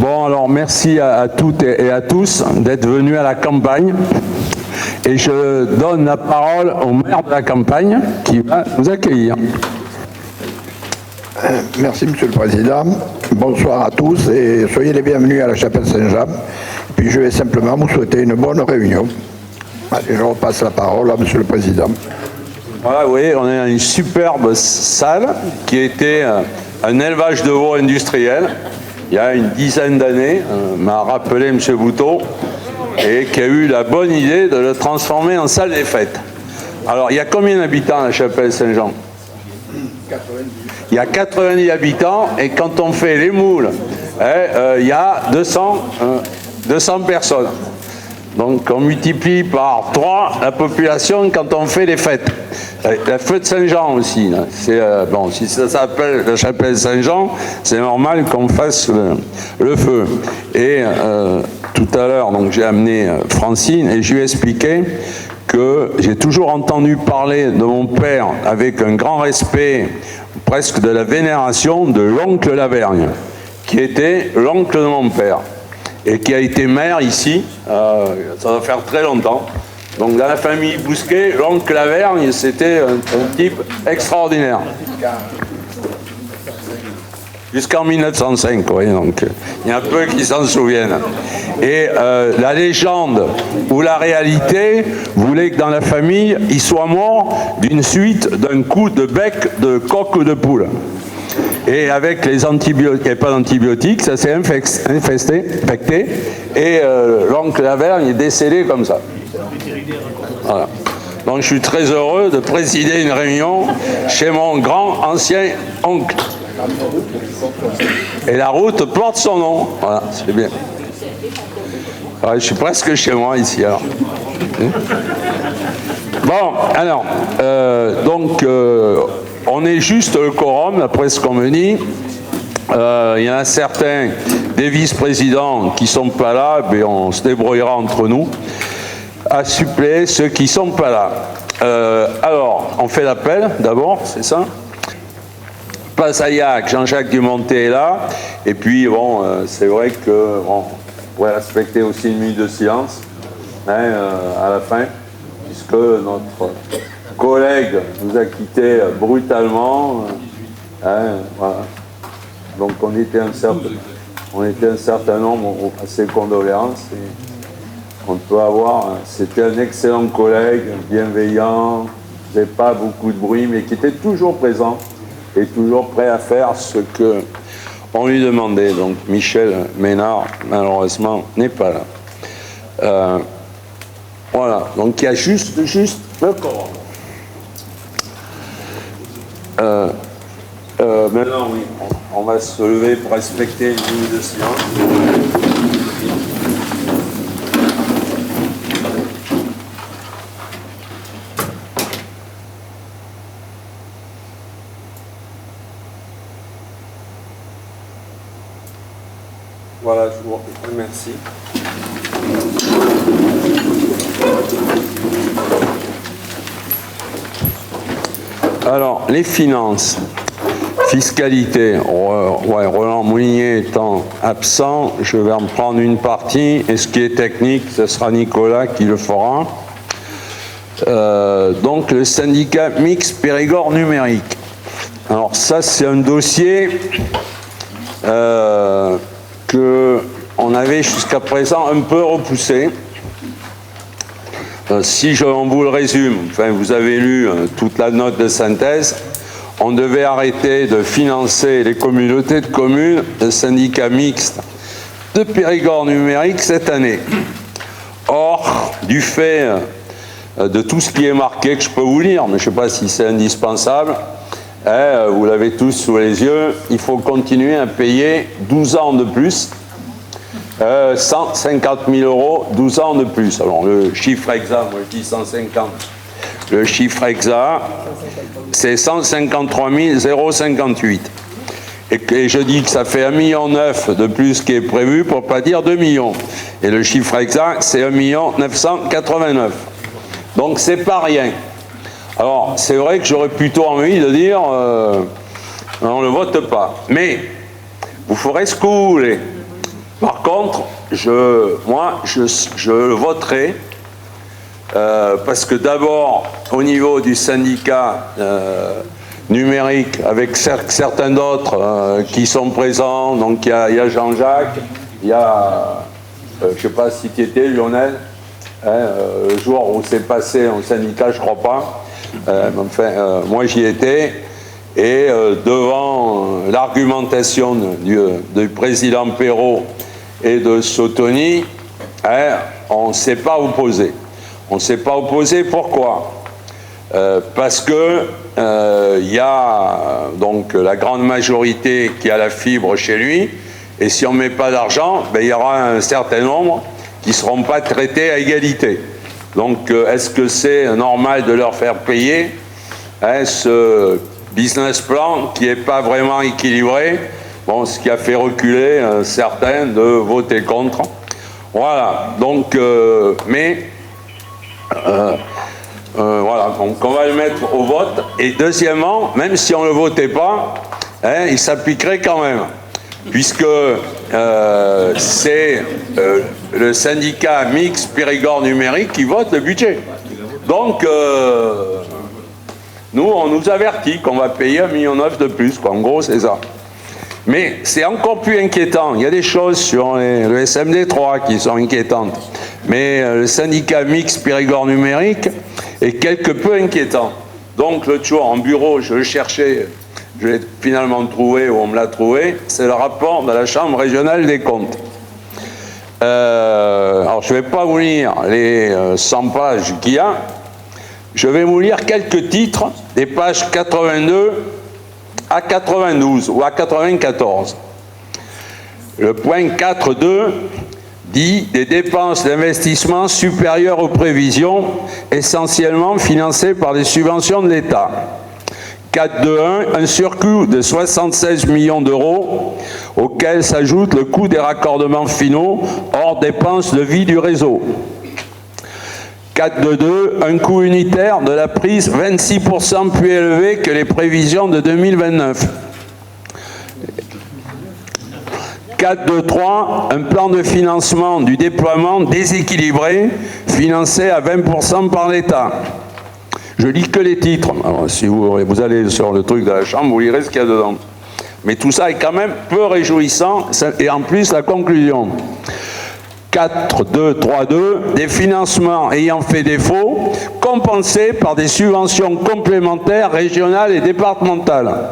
Bon, alors merci à toutes et à tous d'être venus à la campagne. Et je donne la parole au maire de la campagne qui va nous accueillir. Merci Monsieur le Président. Bonsoir à tous et soyez les bienvenus à la chapelle Saint-Jean. Puis je vais simplement vous souhaiter une bonne réunion. Allez, je repasse la parole à Monsieur le Président. Voilà, vous voyez, on est dans une superbe salle qui était un élevage de veaux industriel il y a une dizaine d'années, m'a rappelé M. Bouteau, et qui a eu la bonne idée de le transformer en salle des fêtes. Alors, il y a combien d'habitants à la chapelle Saint-Jean ? 90. Il y a 90 habitants, et quand on fait les moules, il y a 200 personnes. Donc on multiplie par 3 la population quand on fait les fêtes. La fête Saint-Jean aussi. Bon, si ça s'appelle la chapelle Saint-Jean, c'est normal qu'on fasse le feu. Et tout à l'heure, donc j'ai amené Francine et je lui ai expliqué que j'ai toujours entendu parler de mon père avec un grand respect, presque de la vénération, de l'oncle Lavergne, qui était l'oncle de mon père et qui a été maire ici, ça va faire très longtemps. Donc dans la famille Bousquet, l'oncle Lavergne, c'était un type extraordinaire. Jusqu'en 1905, oui, donc il y en a peu qui s'en souviennent. Et la légende ou la réalité voulait que dans la famille, il soit mort d'une suite d'un coup de bec de coq ou de poule. Et avec les antibiotiques, il n'y avait pas d'antibiotiques, ça s'est infecté, et l'oncle Lavergne est décédé comme ça. Voilà. Donc je suis très heureux de présider une réunion chez mon grand ancien oncle. Et la route porte son nom. Voilà, c'est bien. Ouais, je suis presque chez moi ici alors. Bon, alors, on est juste le quorum, d'après ce qu'on me dit. Il y en a certains des vice-présidents qui ne sont pas là, mais on se débrouillera entre nous à suppléer ceux qui ne sont pas là. Alors, on fait l'appel d'abord, c'est ça ? Pasaillac, Jean-Jacques Dumonté est là, et puis bon, c'est vrai que on pourrait respecter aussi une minute de silence à la fin, puisque notre collègue nous a quittés brutalement. Voilà. Donc on était un certain nombre à ses condoléances. Et on peut avoir, c'était un excellent collègue, bienveillant, qui ne faisait pas beaucoup de bruit, mais qui était toujours présent et toujours prêt à faire ce qu'on lui demandait. Donc Michel Ménard, malheureusement, n'est pas là. Voilà, donc il y a juste le quorum. Maintenant, oui, on va se lever pour respecter une minute de silence. Voilà, je vous remercie. Alors, les finances, fiscalité, Roland Moulinier étant absent, je vais en prendre une partie, et ce qui est technique, ce sera Nicolas qui le fera. Donc, le syndicat mixte Périgord numérique. Alors ça, c'est un dossier qu'on avait jusqu'à présent un peu repoussé. Si on vous le résume, enfin, vous avez lu toute la note de synthèse, on devait arrêter de financer les communautés de communes, le syndicat mixte de Périgord numérique cette année. Or, du fait de tout ce qui est marqué, que je peux vous lire, mais je ne sais pas si c'est indispensable, vous l'avez tous sous les yeux, il faut continuer à payer 12 ans de plus, 150 000 €, 12 ans de plus. Alors le chiffre exact, moi je dis 150. Le chiffre exact, c'est 153 058. Et je dis que ça fait 1,9 million de plus qui est prévu, pour ne pas dire 2 millions. Et le chiffre exact, c'est 1 989 000. Donc c'est pas rien. Alors c'est vrai que j'aurais plutôt envie de dire, on ne le vote pas. Mais vous ferez ce que vous voulez. Par contre, moi, je le voterai parce que d'abord, au niveau du syndicat numérique, avec certains d'autres qui sont présents, donc il y a Jean-Jacques, il y a, je ne sais pas si tu étais, Lionel, le jour où c'est passé en syndicat, je ne crois pas, enfin, moi j'y étais, et devant l'argumentation du président Perrault et de Sotoni, on ne s'est pas opposé. On ne s'est pas opposé, pourquoi ? Parce que y a donc la grande majorité qui a la fibre chez lui, et si on ne met pas d'argent, ben, il y aura un certain nombre qui ne seront pas traités à égalité. Donc est-ce que c'est normal de leur faire payer ce business plan qui n'est pas vraiment équilibré, bon, ce qui a fait reculer certains de voter contre. Voilà, donc, voilà, donc on va le mettre au vote. Et deuxièmement, même si on ne le votait pas, il s'appliquerait quand même, puisque c'est le syndicat mixte Périgord numérique qui vote le budget. Donc, nous, on nous avertit qu'on va payer 1,9 million de plus, quoi. En gros, c'est ça. Mais c'est encore plus inquiétant. Il y a des choses sur le SMD3 qui sont inquiétantes. Mais le syndicat mixte Périgord numérique est quelque peu inquiétant. Donc, l'autre jour, en bureau, je le cherchais, je l'ai finalement trouvé, ou on me l'a trouvé, c'est le rapport de la Chambre régionale des comptes. Alors, je ne vais pas vous lire les 100 pages qu'il y a. Je vais vous lire quelques titres des pages 82 à 92 ou à 94. Le point 4.2 dit des dépenses d'investissement supérieures aux prévisions, essentiellement financées par des subventions de l'État. 4.2.1, un surcoût de 76 millions d'euros, auquel s'ajoute le coût des raccordements finaux hors dépenses de vie du réseau. 4.2.2, un coût unitaire de la prise 26% plus élevé que les prévisions de 2029. 4.2.3, un plan de financement du déploiement déséquilibré, financé à 20% par l'État. Je lis que les titres. Alors, si vous allez sur le truc de la Chambre, vous lirez ce qu'il y a dedans. Mais tout ça est quand même peu réjouissant, et en plus la conclusion. 4.2.3.2, des financements ayant fait défaut, compensés par des subventions complémentaires régionales et départementales.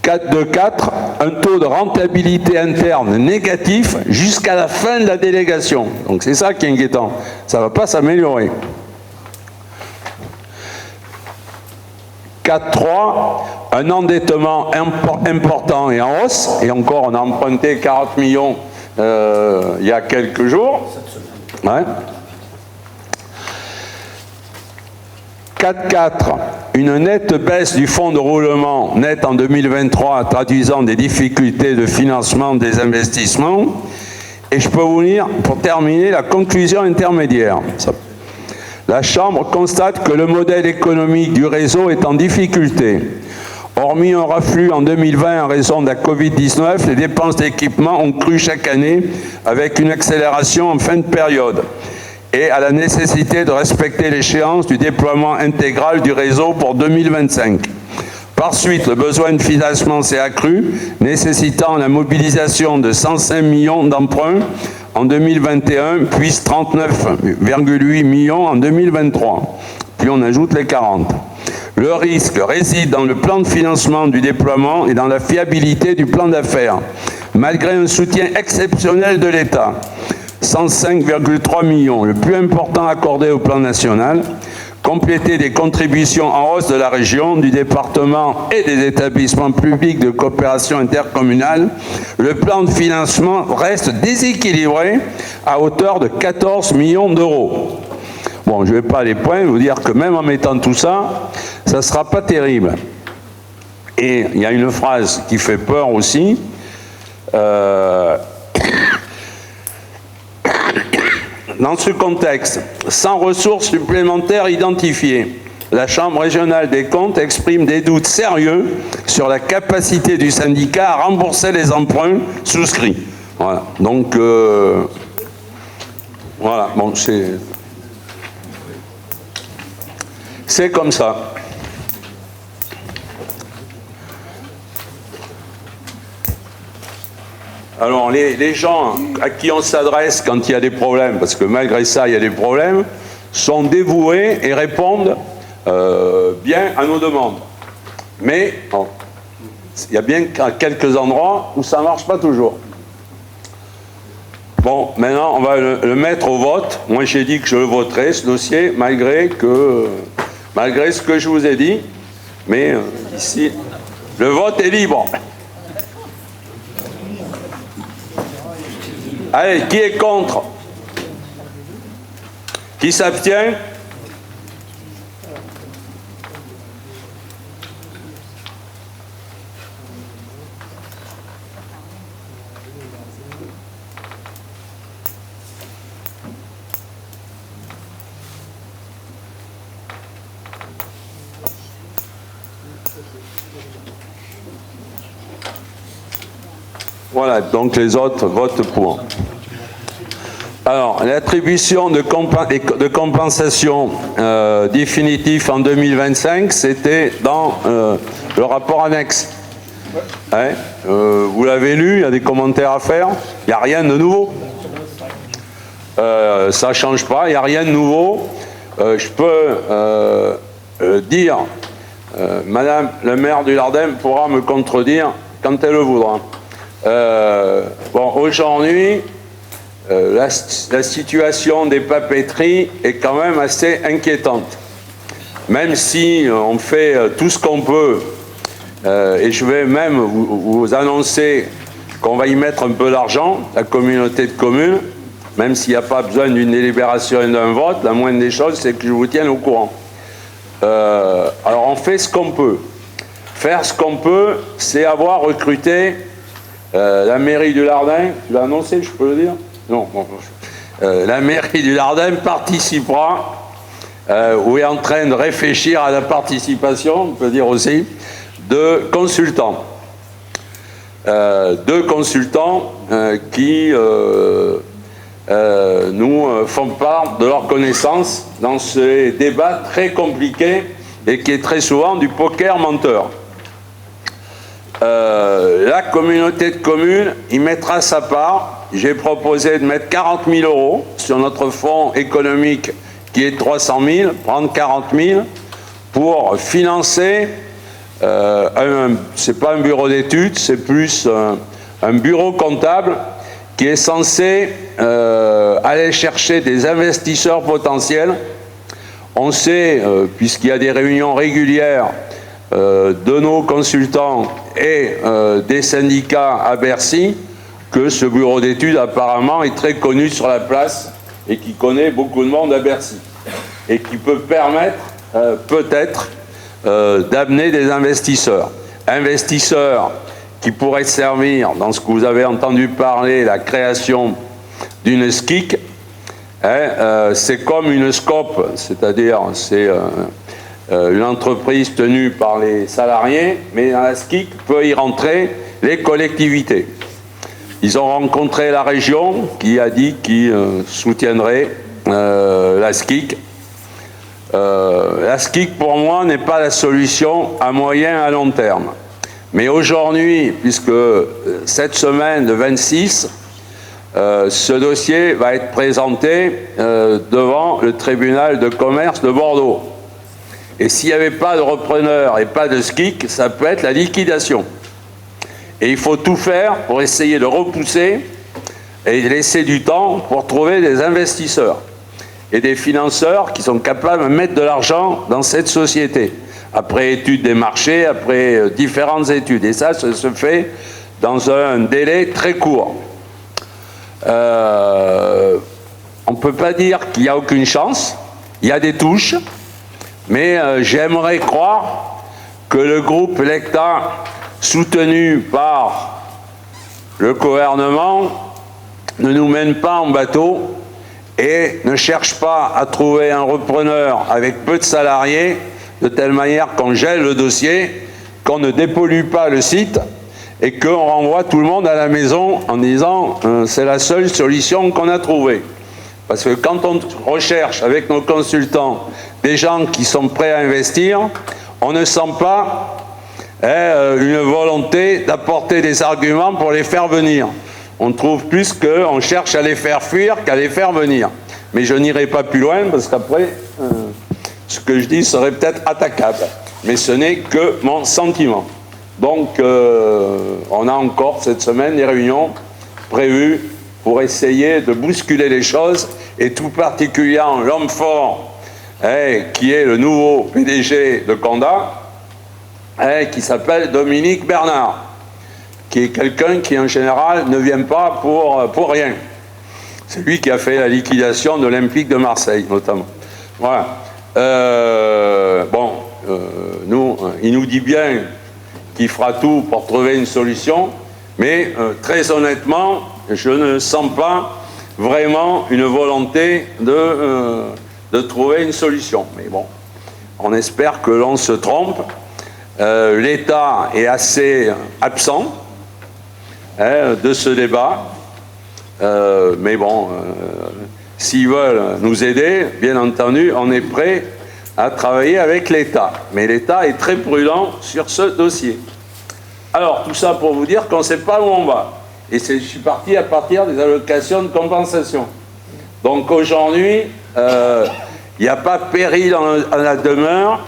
4.2.4, un taux de rentabilité interne négatif jusqu'à la fin de la délégation. Donc c'est ça qui est inquiétant. Ça ne va pas s'améliorer. 4.3, un endettement important et en hausse. Et encore, on a emprunté 40 millions il y a quelques jours. Ouais. 4.4, une nette baisse du fonds de roulement net en 2023, traduisant des difficultés de financement des investissements. Et je peux vous lire, pour terminer, la conclusion intermédiaire. La Chambre constate que le modèle économique du réseau est en difficulté. Hormis un reflux en 2020 en raison de la Covid-19, les dépenses d'équipement ont cru chaque année avec une accélération en fin de période et à la nécessité de respecter l'échéance du déploiement intégral du réseau pour 2025. Par suite, le besoin de financement s'est accru, nécessitant la mobilisation de 105 millions d'emprunts en 2021, puis 39,8 millions en 2023. Puis on ajoute les 40. Le risque réside dans le plan de financement du déploiement et dans la fiabilité du plan d'affaires. Malgré un soutien exceptionnel de l'État, 105,3 millions, le plus important accordé au plan national, complété des contributions en hausse de la région, du département et des établissements publics de coopération intercommunale, le plan de financement reste déséquilibré à hauteur de 14 millions d'euros. Bon, je ne vais pas aller point, vous dire que même en mettant tout ça, ça ne sera pas terrible. Et il y a une phrase qui fait peur aussi. Dans ce contexte, sans ressources supplémentaires identifiées, la Chambre régionale des comptes exprime des doutes sérieux sur la capacité du syndicat à rembourser les emprunts souscrits. Voilà. Donc, voilà, bon, c'est comme ça. Alors, les gens à qui on s'adresse quand il y a des problèmes, parce que malgré ça, il y a des problèmes, sont dévoués et répondent bien à nos demandes. Mais bon, il y a bien quelques endroits où ça ne marche pas toujours. Bon, maintenant, on va le mettre au vote. Moi, j'ai dit que je le voterai, ce dossier, malgré ce que je vous ai dit. Mais ici, le vote est libre. Allez, qui est contre? Qui s'abstient? Voilà, donc les autres votent pour. Alors, l'attribution de compensation définitive en 2025, c'était dans le rapport annexe. Hein, vous l'avez lu, il y a des commentaires à faire, il n'y a rien de nouveau. Ça ne change pas, il n'y a rien de nouveau. Je peux dire, Madame le maire du Lardin pourra me contredire quand elle le voudra. Bon, aujourd'hui, la situation des papeteries est quand même assez inquiétante. Même si on fait tout ce qu'on peut, et je vais même vous annoncer qu'on va y mettre un peu d'argent, la communauté de communes, même s'il n'y a pas besoin d'une délibération et d'un vote, la moindre des choses, c'est que je vous tienne au courant. Alors on fait ce qu'on peut. Faire ce qu'on peut, c'est avoir recruté la mairie du Lardin, tu l'as annoncé, je peux le dire? Non. Bon, la mairie du Lardin participera, ou est en train de réfléchir à la participation, on peut dire aussi, de consultants. Deux consultants qui nous font part de leurs connaissances dans ces débats très compliqués et qui est très souvent du poker menteur. La communauté de communes y mettra sa part. J'ai proposé de mettre 40 000 € sur notre fonds économique qui est 300 000, prendre 40 000 pour financer, c'est pas un bureau d'études, c'est plus un bureau comptable qui est censé aller chercher des investisseurs potentiels. On sait, puisqu'il y a des réunions régulières de nos consultants et des syndicats à Bercy, que ce bureau d'études apparemment est très connu sur la place et qui connaît beaucoup de monde à Bercy et qui peut permettre peut-être d'amener des investisseurs qui pourraient servir, dans ce que vous avez entendu parler, la création d'une SCIC. C'est comme une SCOP, c'est-à-dire c'est une entreprise tenue par les salariés, mais dans la SCIC peut y rentrer les collectivités. Ils ont rencontré la région qui a dit qu'il soutiendrait la SCIC. La SCIC pour moi n'est pas la solution à moyen et à long terme. Mais aujourd'hui, puisque cette semaine, le 26, ce dossier va être présenté devant le tribunal de commerce de Bordeaux. Et s'il n'y avait pas de repreneur et pas de SCIC, ça peut être la liquidation. Et il faut tout faire pour essayer de repousser et laisser du temps pour trouver des investisseurs et des financeurs qui sont capables de mettre de l'argent dans cette société. Après étude des marchés, après différentes études. Et ça se fait dans un délai très court. On ne peut pas dire qu'il n'y a aucune chance. Il y a des touches. Mais j'aimerais croire que le groupe Lecta, soutenu par le gouvernement, ne nous mène pas en bateau et ne cherche pas à trouver un repreneur avec peu de salariés de telle manière qu'on gèle le dossier, qu'on ne dépollue pas le site et qu'on renvoie tout le monde à la maison en disant c'est la seule solution qu'on a trouvée. Parce que quand on recherche avec nos consultants des gens qui sont prêts à investir, on ne sent pas une volonté d'apporter des arguments pour les faire venir. On trouve plus qu'on cherche à les faire fuir qu'à les faire venir. Mais je n'irai pas plus loin parce qu'après, ce que je dis serait peut-être attaquable. Mais ce n'est que mon sentiment. Donc, on a encore cette semaine des réunions prévues pour essayer de bousculer les choses, et tout particulièrement l'homme fort, qui est le nouveau PDG de Condat, qui s'appelle Dominique Bernard, qui est quelqu'un qui en général ne vient pas pour rien. C'est lui qui a fait la liquidation de l'Olympique de Marseille, notamment. Voilà. Il nous dit bien qu'il fera tout pour trouver une solution, mais très honnêtement, je ne sens pas vraiment une volonté de trouver une solution. Mais bon, on espère que l'on se trompe. L'État est assez absent de ce débat, mais bon, s'ils veulent nous aider, bien entendu, on est prêt à travailler avec l'État. Mais l'État est très prudent sur ce dossier. Alors, tout ça pour vous dire qu'on ne sait pas où on va. Et je suis parti à partir des allocations de compensation. Donc aujourd'hui, il n'y a pas péril à la demeure,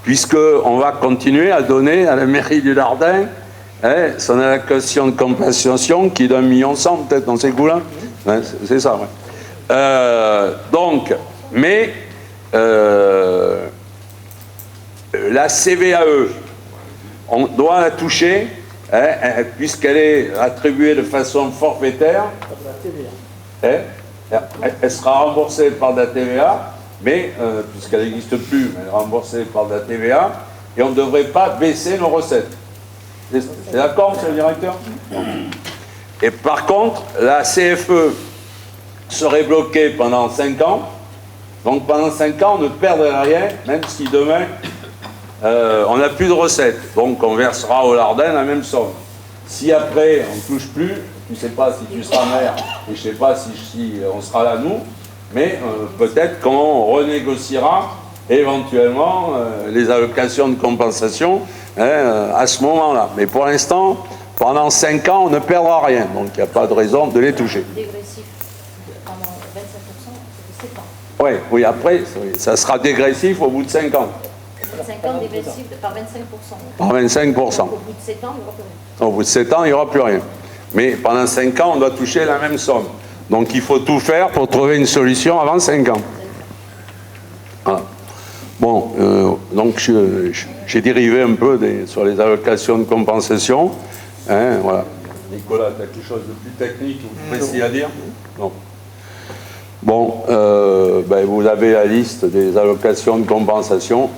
puisqu'on va continuer à donner à la mairie du Lardin son allocation de compensation qui est d'1,1 million peut-être dans ces coups-là. C'est ça, ouais. La CVAE, on doit la toucher, puisqu'elle est attribuée de façon forfaitaire. Elle sera remboursée par de la TVA, mais puisqu'elle n'existe plus, elle est remboursée par de la TVA, et on ne devrait pas baisser nos recettes. C'est d'accord, monsieur le directeur? Et par contre, la CFE serait bloquée pendant 5 ans. Donc pendant 5 ans, on ne perdrait rien, même si demain, on n'a plus de recettes. Donc on versera au Lardin la même somme. Si après, on ne touche plus, tu ne sais pas si tu seras maire, et je ne sais pas si on sera là, nous, mais peut-être qu'on renégociera éventuellement les allocations de compensation à ce moment-là. Mais pour l'instant, pendant 5 ans, on ne perdra rien. Donc il n'y a pas de raison de les toucher. Dégressif pendant 25%, ça fait 7 ans. Oui, après, ça sera dégressif au bout de 5 ans. 5 ans dégressif par 25%. Par 25%. Donc, au bout de 7 ans, il n'y aura plus rien. Au bout de 7 ans, il n'y aura plus rien. Mais pendant 5 ans, on doit toucher la même somme. Donc il faut tout faire pour trouver une solution avant 5 ans. Voilà. Bon, donc j'ai dérivé un peu sur les allocations de compensation. Voilà. Nicolas, tu as quelque chose de plus technique ou plus précis à dire? Non. Bon, vous avez la liste des allocations de compensation.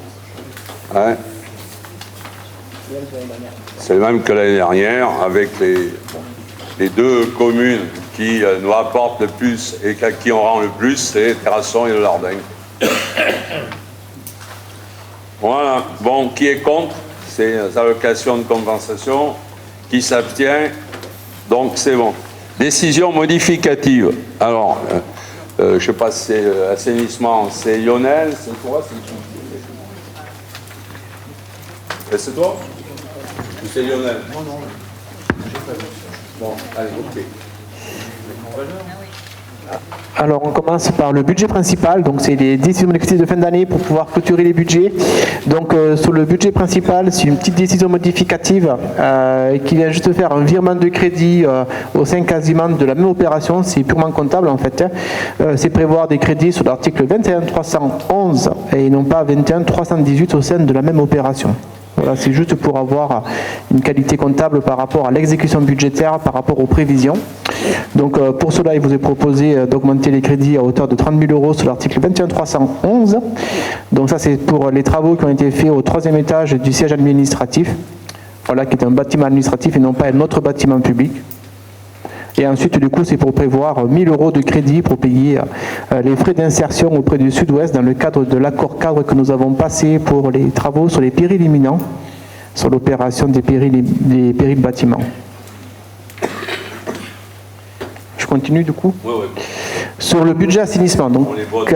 C'est le même que l'année dernière, avec les 2 communes qui nous rapportent le plus et qui en rend le plus, c'est Terrasson et le Lardin. Voilà. Bon, qui est contre ces allocations de compensation? Qui s'abstient? Donc c'est bon. Décision modificative. Alors, je ne sais pas si c'est assainissement, c'est Lionel, c'est quoi? C'est toi? Ou c'est Lionel? Non. Bon, allez, ok. Alors on commence par le budget principal, donc c'est les décisions modificatives de fin d'année pour pouvoir clôturer les budgets. Donc sur le budget principal, c'est une petite décision modificative qui vient juste faire un virement de crédit au sein quasiment de la même opération, c'est purement comptable en fait. C'est prévoir des crédits sur l'article 21.311 et non pas 21.318 au sein de la même opération. Voilà, c'est juste pour avoir une qualité comptable par rapport à l'exécution budgétaire, par rapport aux prévisions. Donc pour cela, il vous est proposé d'augmenter les crédits à hauteur de 30 000 € sur l'article 21.311. Donc ça, c'est pour les travaux qui ont été faits au 3e étage du siège administratif, voilà, qui est un bâtiment administratif et non pas un autre bâtiment public. Et ensuite, du coup, c'est pour prévoir 1 000 € de crédit pour payer les frais d'insertion auprès du Sud-Ouest dans le cadre de l'accord cadre que nous avons passé pour les travaux sur les périls imminents, sur l'opération des périls bâtiments. Je continue du coup. Oui, oui. Sur le budget assainissement, donc On les vote.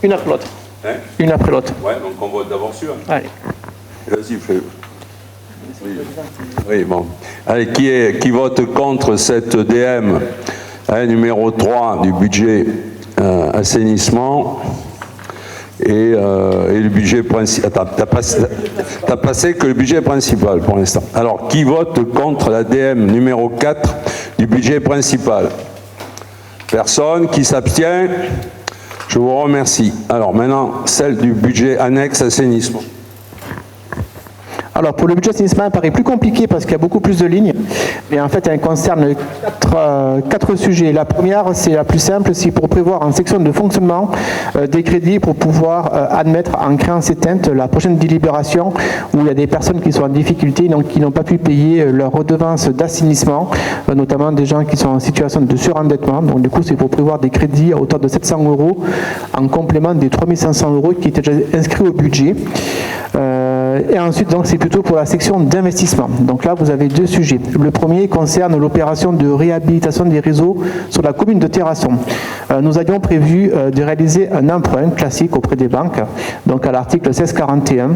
une après l'autre. Hein? Une après l'autre. Ouais, donc on vote d'abord sur. Allez. Vas-y, fais. Oui. Oui, bon. Allez, qui vote contre cette DM numéro 3 du budget assainissement et le budget principal. T'as passé que le budget principal pour l'instant. Alors, qui vote contre la DM numéro 4 du budget principal? Personne. Qui s'abstient? Je vous remercie. Alors maintenant, celle du budget annexe assainissement. Alors pour le budget assainissement, il paraît plus compliqué parce qu'il y a beaucoup plus de lignes, mais en fait elle concerne quatre sujets. La première, c'est la plus simple, c'est pour prévoir en section de fonctionnement des crédits pour pouvoir admettre en créance éteinte la prochaine délibération où il y a des personnes qui sont en difficulté, donc qui n'ont pas pu payer leur redevance d'assainissement, notamment des gens qui sont en situation de surendettement. Donc du coup c'est pour prévoir des crédits à hauteur de 700 € en complément des 3 500 € qui étaient déjà inscrits au budget. Et ensuite, donc, c'est plutôt pour la section d'investissement. Donc là, vous avez deux sujets. Le premier concerne l'opération de réhabilitation des réseaux sur la commune de Terrasson. Nous avions prévu de réaliser un emprunt classique auprès des banques, donc à l'article 1641,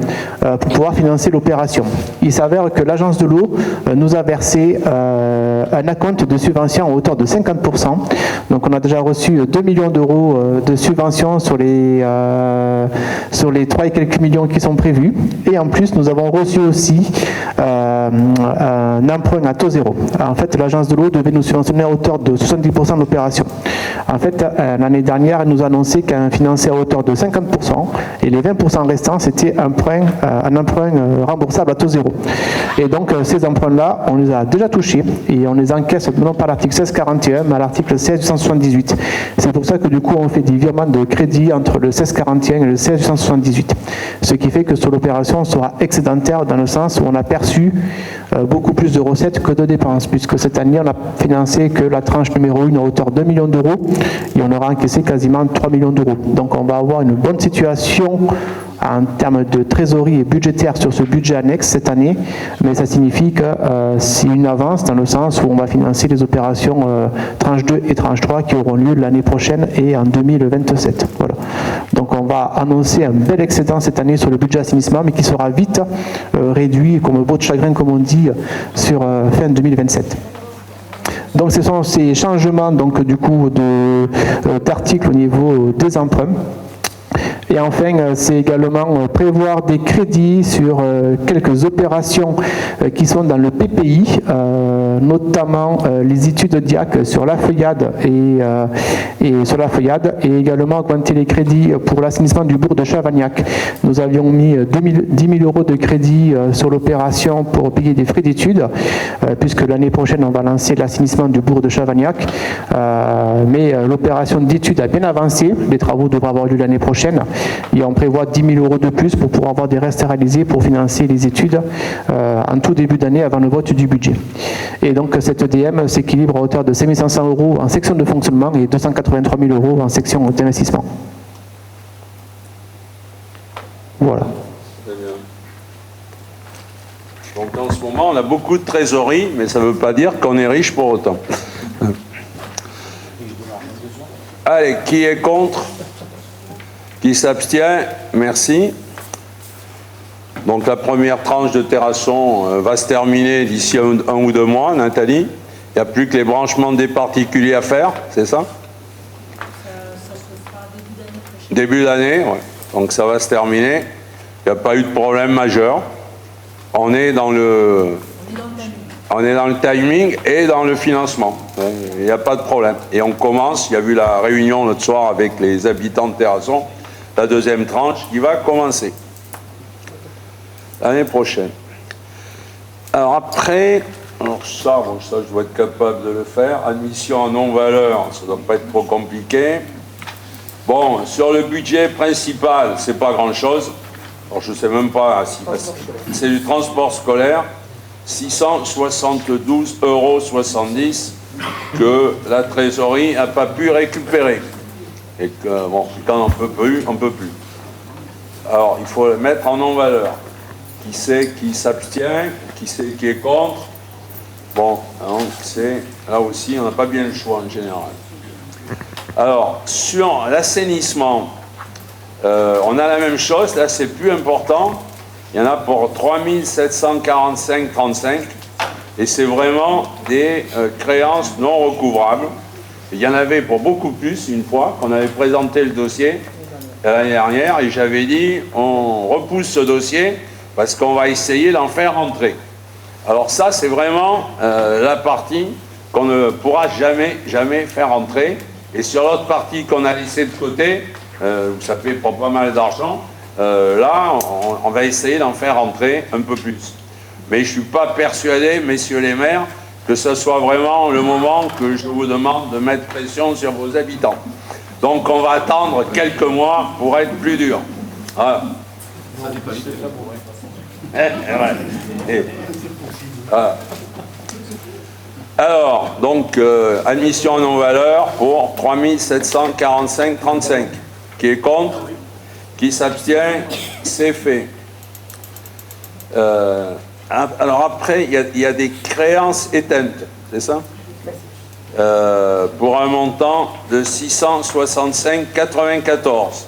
pour pouvoir financer l'opération. Il s'avère que l'agence de l'eau nous a versé un acompte de subvention à hauteur de 50%. Donc on a déjà reçu 2 millions d'euros de subventions sur les 3 et quelques millions qui sont prévus. Et en plus, nous avons reçu aussi un emprunt à taux zéro. En fait, l'agence de l'eau devait nous subventionner à hauteur de 70% de l'opération. En fait, l'année dernière, elle nous a annoncé qu'elle finançait à hauteur de 50% et les 20% restants, c'était un emprunt remboursable à taux zéro. Et donc, ces emprunts-là, on les a déjà touchés et on les encaisse non pas à l'article 1641, mais à l'article 1678. C'est pour ça que du coup, on fait des virements de crédit entre le 1641 et le 1678. Ce qui fait que sur l'opération, on sera excédentaire dans le sens où on a perçu beaucoup plus de recettes que de dépenses, puisque cette année, on n'a financé que la tranche numéro 1 à hauteur de 2 millions d'euros et on aura encaissé quasiment 3 millions d'euros. Donc on va avoir une bonne situation en termes de trésorerie et budgétaire sur ce budget annexe cette année, mais ça signifie que c'est une avance dans le sens où on va financer les opérations tranche 2 et tranche 3 qui auront lieu l'année prochaine et en 2027. Voilà. Donc on va annoncer un bel excédent cette année sur le budget assainissement, mais qui sera vite réduit comme beau de chagrin, comme on dit, sur fin 2027. Donc ce sont ces changements donc, du coup d'articles au niveau des emprunts. Et enfin, c'est également prévoir des crédits sur quelques opérations qui sont dans le PPI, notamment les études DIAC sur la feuillade et également augmenter les crédits pour l'assainissement du bourg de Chavagnac. Nous avions mis 10 000 € de crédits sur l'opération pour payer des frais d'études, puisque l'année prochaine on va lancer l'assainissement du bourg de Chavagnac, mais l'opération d'études a bien avancé, les travaux devraient avoir lieu l'année prochaine. Et on prévoit 10 000 € de plus pour pouvoir avoir des restes réalisés pour financer les études en tout début d'année avant le vote du budget. Et donc cette DM s'équilibre à hauteur de 5 500 € en section de fonctionnement et 283 000 € en section d'investissement. Voilà. Très bien. Donc en ce moment, on a beaucoup de trésorerie, mais ça ne veut pas dire qu'on est riche pour autant. Allez, qui est contre ? Qui s'abstient? Merci. Donc la première tranche de Terrasson va se terminer d'ici un ou 2 mois, Nathalie. Il n'y a plus que les branchements des particuliers à faire, c'est ça? Ça se fera début d'année prochaine. Début d'année, ouais. Donc ça va se terminer. Il n'y a pas eu de problème majeur. On est dans le timing et dans le financement. Il n'y a pas de problème. Et on commence, il y a eu la réunion l'autre soir avec les habitants de Terrasson, la deuxième tranche qui va commencer l'année prochaine. Alors après, ça je dois être capable de le faire. Admission en non-valeur, ça ne doit pas être trop compliqué. Bon, sur le budget principal, c'est pas grand-chose. Alors je ne sais même pas si c'est du transport scolaire. 672,70 € que la trésorerie n'a pas pu récupérer. Et que, bon, quand on peut plus, on peut plus. Alors, il faut le mettre en non-valeur. Qui c'est qui s'abstient, qui c'est qui est contre. Bon, donc c'est, là aussi, on n'a pas bien le choix en général. Alors, sur l'assainissement, on a la même chose, là c'est plus important. Il y en a pour 3745,35 et c'est vraiment des créances non recouvrables. Il y en avait pour beaucoup plus une fois qu'on avait présenté le dossier l'année dernière et j'avais dit on repousse ce dossier parce qu'on va essayer d'en faire rentrer. Alors ça c'est vraiment la partie qu'on ne pourra jamais faire rentrer. Et sur l'autre partie qu'on a laissée de côté, ça fait pas mal d'argent, là, on va essayer d'en faire rentrer un peu plus. Mais je ne suis pas persuadé, messieurs les maires, que ce soit vraiment le moment que je vous demande de mettre pression sur vos habitants. Donc on va attendre quelques mois pour être plus dur. Voilà. Voilà. Alors, donc, admission en non-valeur pour 3745,35. Qui est contre? Qui s'abstient? C'est fait. Alors après, il y a des créances éteintes, c'est ça? Pour un montant de 665,94.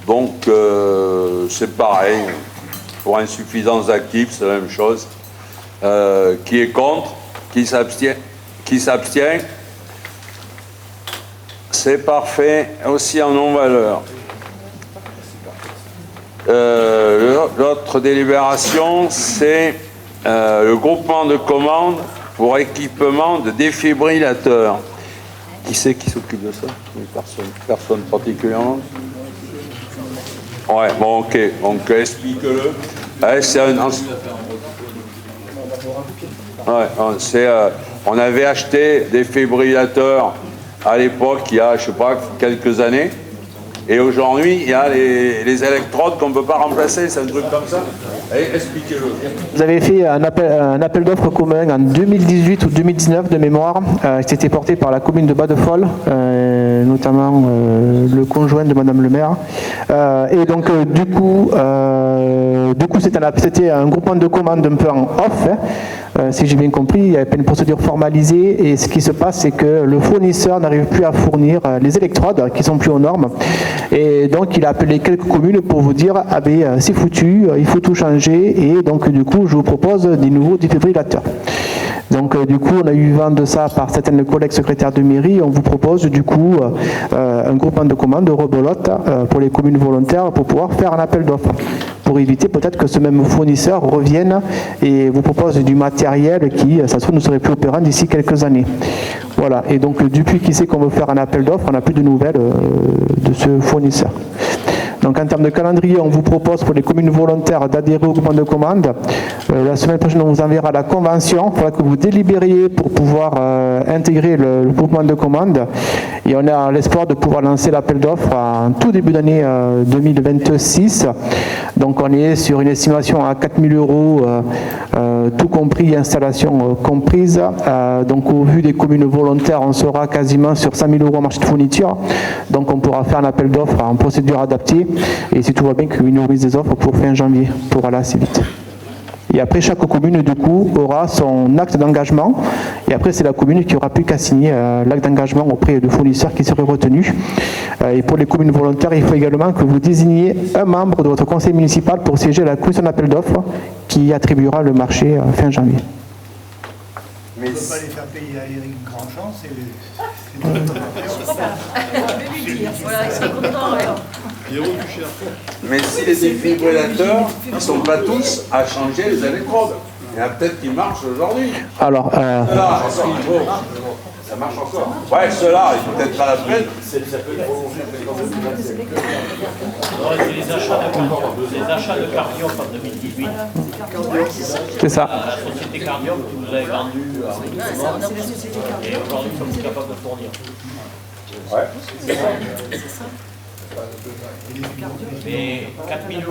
Donc, c'est pareil. Pour insuffisance d'actifs, c'est la même chose. Qui est contre, qui s'abstient, c'est parfait, aussi en non-valeur. L'autre délibération, c'est le groupement de commandes pour équipement de défibrillateurs. Qui c'est qui s'occupe de ça? Personne particulièrement? Ouais, bon, ok, donc explique-le. Ouais, c'est un... Ouais, on avait acheté des défibrillateurs à l'époque, il y a, je sais pas, quelques années. Et aujourd'hui, il y a les électrodes qu'on ne peut pas remplacer, c'est un truc comme ça. Allez, expliquez-le. Vous avez fait un appel d'offres commun en 2018 ou 2019 de mémoire, qui était porté par la commune de Bas-de-Folle, notamment le conjoint de Madame le maire. Et donc, du coup c'était un groupement de commandes un peu en off. Si j'ai bien compris, il n'y avait pas une procédure formalisée et ce qui se passe, c'est que le fournisseur n'arrive plus à fournir les électrodes qui sont plus aux normes. Et donc, il a appelé quelques communes pour vous dire « Ah ben, c'est foutu, il faut tout changer et donc, du coup, je vous propose des nouveaux défibrillateurs. » Donc du coup, on a eu vent de ça par certaines collègues secrétaires de mairie. On vous propose du coup un groupement de commandes de rebelote pour les communes volontaires pour pouvoir faire un appel d'offres. Pour éviter peut-être que ce même fournisseur revienne et vous propose du matériel qui, ça se trouve, ne serait plus opérant d'ici quelques années. Voilà. Et donc depuis qu'il sait qu'on veut faire un appel d'offres, on n'a plus de nouvelles de ce fournisseur. Donc en termes de calendrier, on vous propose pour les communes volontaires d'adhérer au groupement de commandes. La semaine prochaine, on vous enverra la convention. Il faudra que vous délibériez pour pouvoir intégrer le groupement de commandes. Et on a l'espoir de pouvoir lancer l'appel d'offres en tout début d'année 2026. Donc on est sur une estimation à 4 000 €, tout compris, installation comprise. Donc au vu des communes volontaires, on sera quasiment sur 5 000 € en marché de fourniture. Donc on pourra faire un appel d'offres en procédure adaptée. Et si tout va bien, qu'il nous des offres pour fin janvier, pour aller assez vite. Et après, chaque commune, du coup, aura son acte d'engagement. Et après, c'est la commune qui aura plus qu'à signer l'acte d'engagement auprès du fournisseur qui serait retenu. Et pour les communes volontaires, il faut également que vous désigniez un membre de votre conseil municipal pour siéger à la commission d'appel d'offres qui attribuera le marché fin janvier. Mais on ne peut pas les faire payer à Eric Grandchamp, c'est... Voilà, ils sont contents. Mais si les défibrillateurs ne sont pas tous à changer les électrodes, il y en a peut-être qui marchent aujourd'hui. Alors, Ceux-là, ça marche encore. Ouais, ceux-là, il faut peut-être pas la peine. C'est les achats de Cardiop en 2018. c'est ça. La société Cardiop qui vous avez vendu à Richemont, et aujourd'hui ils sont plus capables de fournir. Ouais, c'est ça. Mais 4 000 €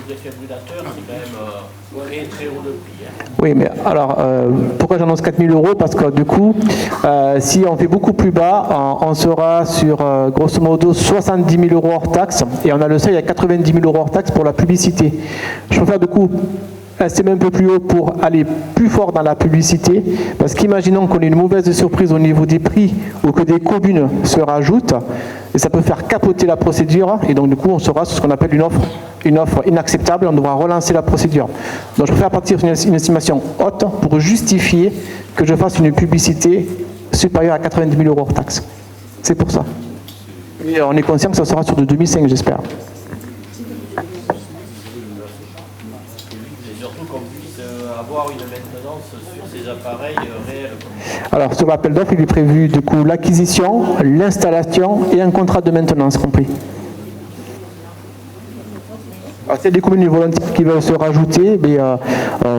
défibrillateur, c'est quand même très très haut de prix. Hein. Oui, mais alors, pourquoi j'annonce 4 000 €? Parce que du coup, si on fait beaucoup plus bas, on sera sur grosso modo 70 000 € hors taxe, et on a le seuil à 90 000 € hors taxe pour la publicité. Je préfère du coup estimer un peu plus haut pour aller plus fort dans la publicité, parce qu'imaginons qu'on ait une mauvaise surprise au niveau des prix ou que des communes se rajoutent, et ça peut faire capoter la procédure, et donc du coup on sera sur ce qu'on appelle une offre inacceptable, on devra relancer la procédure. Donc je préfère partir sur une estimation haute pour justifier que je fasse une publicité supérieure à 90 000 € hors taxe. C'est pour ça. Et on est conscient que ça sera sur de 2005, j'espère. Avoir une maintenance sur ces appareils réels. Alors sur l'appel d'offres, il est prévu du coup l'acquisition, l'installation et un contrat de maintenance compris. Alors, s'il y a des communes volontaires qui veulent se rajouter, mais,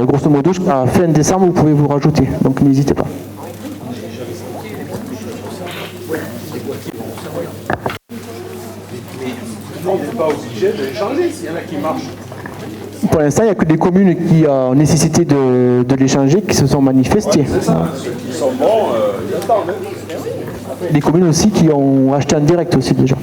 grosso modo, jusqu'à fin décembre, vous pouvez vous rajouter. Donc n'hésitez pas. On n'est pas obligé de les changer s'il y en a qui marchent. Pour l'instant, il n'y a que des communes qui ont nécessité de les changer qui se sont manifestées. C'est ça, ceux qui sont bons, ils attendent. Des communes aussi qui ont acheté en direct aussi déjà.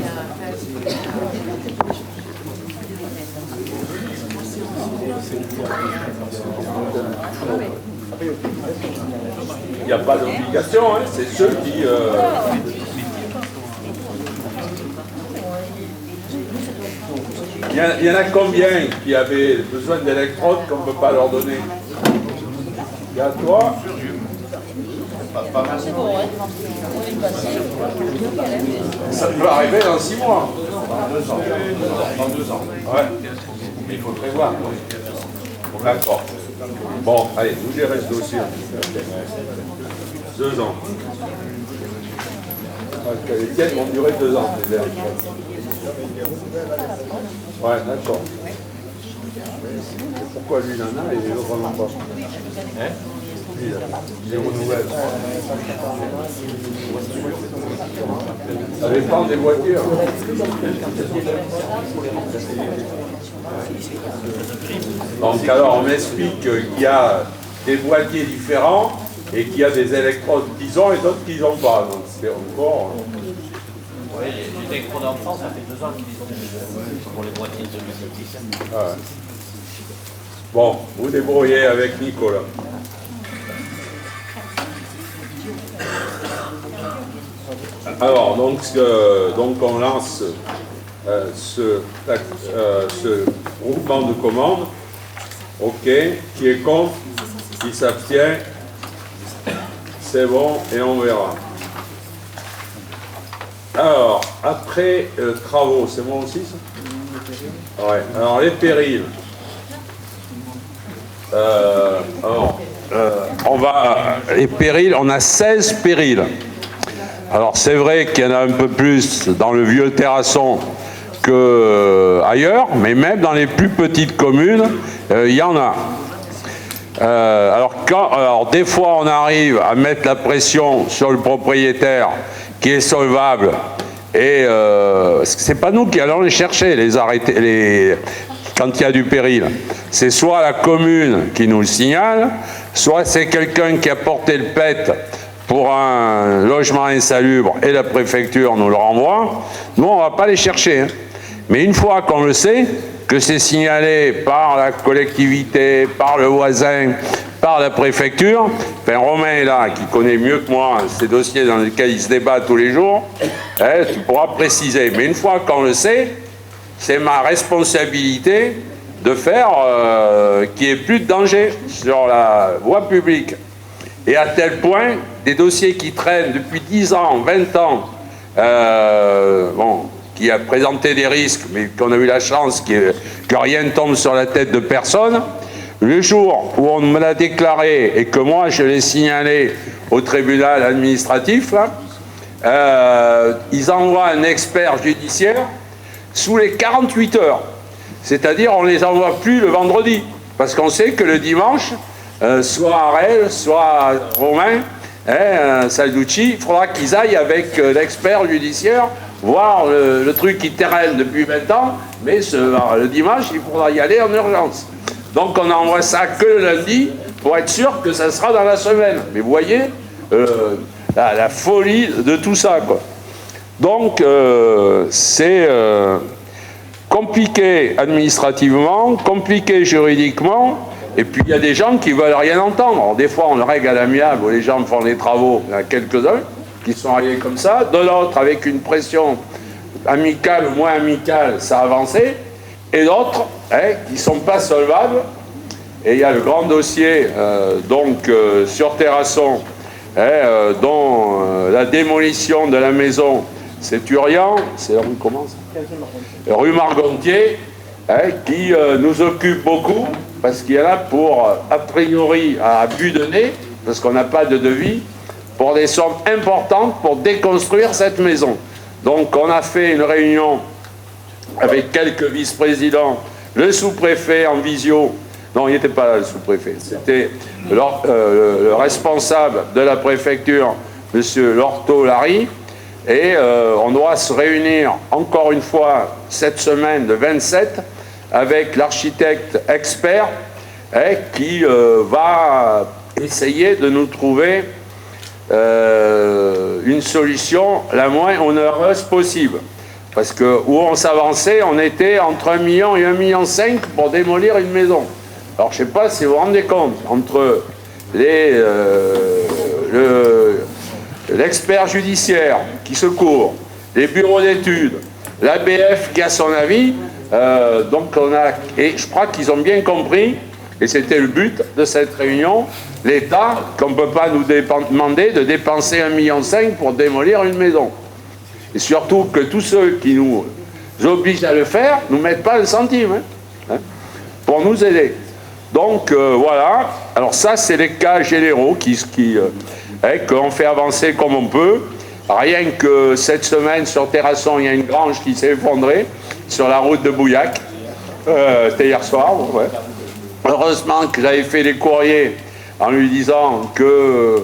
Il n'y a pas d'obligation, hein, c'est ceux qui... Il y en a combien qui avaient besoin d'électrodes qu'on ne peut pas leur donner? Il y a toi? Ça peut arriver dans 6 mois. Dans 2 ans. Dans 2 ans. Ouais. Mais il faut prévoir. D'accord. Bon, allez, vous gérez ce dossier. 2 ans. Les tiennes vont durer 2 ans. Ouais, d'accord. Pourquoi lui il en a et les autres n'en ont pas? Hein? Il renouvelle. Ça dépend des voitures. Donc alors on m'explique qu'il y a des boîtiers différents et qu'il y a des électrodes qu'ils ont et d'autres qu'ils n'ont pas. Donc c'est encore... Oui, les électrodes en France, ça fait 2 ans qu'ils ont pour les boîtiers de 2010. Ah ouais. Bon, vous débrouillez avec Nicolas. Alors, donc on lance ce groupement de commandes. OK. Qui est contre? Qui s'abstient? C'est bon et on verra. Alors, après travaux, c'est bon aussi ça? Ouais. Alors, les périls. Les périls, on a 16 périls. Alors c'est vrai qu'il y en a un peu plus dans le vieux terrasson qu'ailleurs, mais même dans les plus petites communes, il y en a. Alors des fois on arrive à mettre la pression sur le propriétaire qui est solvable, et c'est pas nous qui allons les chercher, les arrêter, quand il y a du péril. C'est soit la commune qui nous le signale, soit c'est quelqu'un qui a porté le PET pour un logement insalubre et la préfecture nous le renvoie. Nous, on ne va pas les chercher. Hein. Mais une fois qu'on le sait, que c'est signalé par la collectivité, par le voisin, par la préfecture, enfin Romain est là, qui connaît mieux que moi ces dossiers dans lesquels il se débat tous les jours, tu pourras préciser. Mais une fois qu'on le sait, c'est ma responsabilité de faire qu'il n'y ait plus de danger sur la voie publique. Et à tel point, des dossiers qui traînent depuis 10 ans, 20 ans, qui a présenté des risques, mais qu'on a eu la chance que rien ne tombe sur la tête de personne, le jour où on me l'a déclaré et que moi je l'ai signalé au tribunal administratif, là, ils envoient un expert judiciaire sous les 48 heures. C'est-à-dire on ne les envoie plus le vendredi, parce qu'on sait que le dimanche, soit Arel, soit Romain, Salducci, il faudra qu'ils aillent avec l'expert judiciaire voir le truc qui traîne depuis 20 ans, mais le dimanche, il faudra y aller en urgence. Donc on n'envoie ça que le lundi pour être sûr que ça sera dans la semaine. Mais vous voyez la folie de tout ça, quoi. Donc c'est compliqué administrativement, compliqué juridiquement, et puis il y a des gens qui veulent rien entendre. Alors, des fois on le règle à l'amiable où les gens font des travaux, il y en a quelques-uns qui sont arrivés comme ça, de l'autre avec une pression amicale ou moins amicale, ça a avancé, et d'autres qui ne sont pas solvables. Et il y a le grand dossier sur Terrasson, dont la démolition de la maison, c'est Urian, c'est la rue comment ça ? Rue Margontier, qui nous occupe beaucoup, parce qu'il y en a pour, a priori, à but de nez, parce qu'on n'a pas de devis, pour des sommes importantes pour déconstruire cette maison. Donc on a fait une réunion avec quelques vice-présidents, le sous-préfet en visio. Non, il n'était pas là, le sous-préfet. C'était le responsable de la préfecture, M. Lorto-Larry. Et on doit se réunir encore une fois cette semaine, le 27, avec l'architecte expert qui va essayer de nous trouver une solution la moins onéreuse possible. Parce que où on s'avançait, on était entre 1 million et 1,5 million pour démolir une maison. Alors je ne sais pas si vous vous rendez compte, entre l'expert judiciaire qui secourt, les bureaux d'études, l'ABF qui a son avis, et je crois qu'ils ont bien compris, et c'était le but de cette réunion, l'État, qu'on ne peut pas nous demander de dépenser 1,5 million pour démolir une maison. Et surtout que tous ceux qui nous obligent à le faire ne nous mettent pas un centime pour nous aider. Donc voilà, alors ça c'est les cas généraux qu'on fait avancer comme on peut. Rien que cette semaine sur Terrasson, il y a une grange qui s'est effondrée sur la route de Bouillac. C'était hier soir. Ouais. Heureusement que j'avais fait les courriers en lui disant que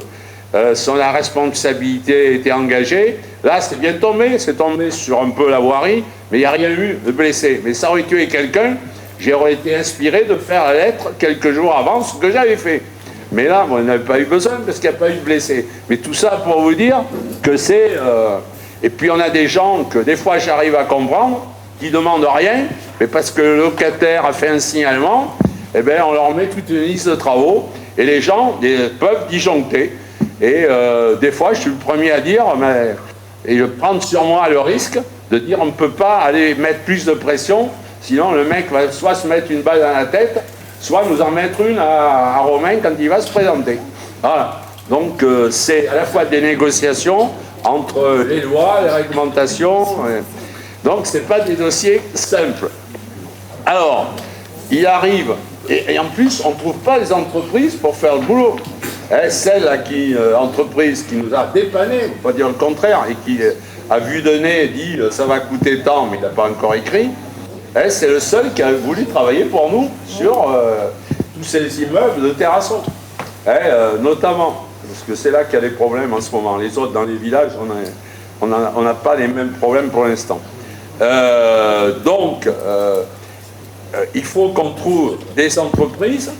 son responsabilité était engagée. Là, c'est bien tombé, c'est tombé sur un peu la voirie, mais il n'y a rien eu de blessé. Mais ça aurait tué quelqu'un, j'aurais été inspiré de faire la lettre quelques jours avant ce que j'avais fait. Mais là, on n'avait pas eu besoin parce qu'il n'y a pas eu de blessés. Mais tout ça pour vous dire que c'est... Et puis on a des gens que des fois j'arrive à comprendre, qui ne demandent rien, mais parce que le locataire a fait un signalement, eh bien on leur met toute une liste de travaux, et les gens peuvent disjoncter. Et des fois, je suis le premier à dire, et je prends sur moi le risque de dire on ne peut pas aller mettre plus de pression, sinon le mec va soit se mettre une balle dans la tête, soit nous en mettre une à Romain quand il va se présenter. Voilà. Donc c'est à la fois des négociations entre les lois, les réglementations. Donc ce n'est pas des dossiers simples. Alors, il arrive, et en plus on ne trouve pas les entreprises pour faire le boulot. Entreprise qui nous a dépanné, il ne faut pas dire le contraire, et qui a vu de nez dit ça va coûter tant, mais il n'a pas encore écrit, c'est le seul qui a voulu travailler pour nous sur tous ces immeubles de Terrasson, notamment, parce que c'est là qu'il y a des problèmes en ce moment. Les autres, dans les villages, on n'a pas les mêmes problèmes pour l'instant. Il faut qu'on trouve des entreprises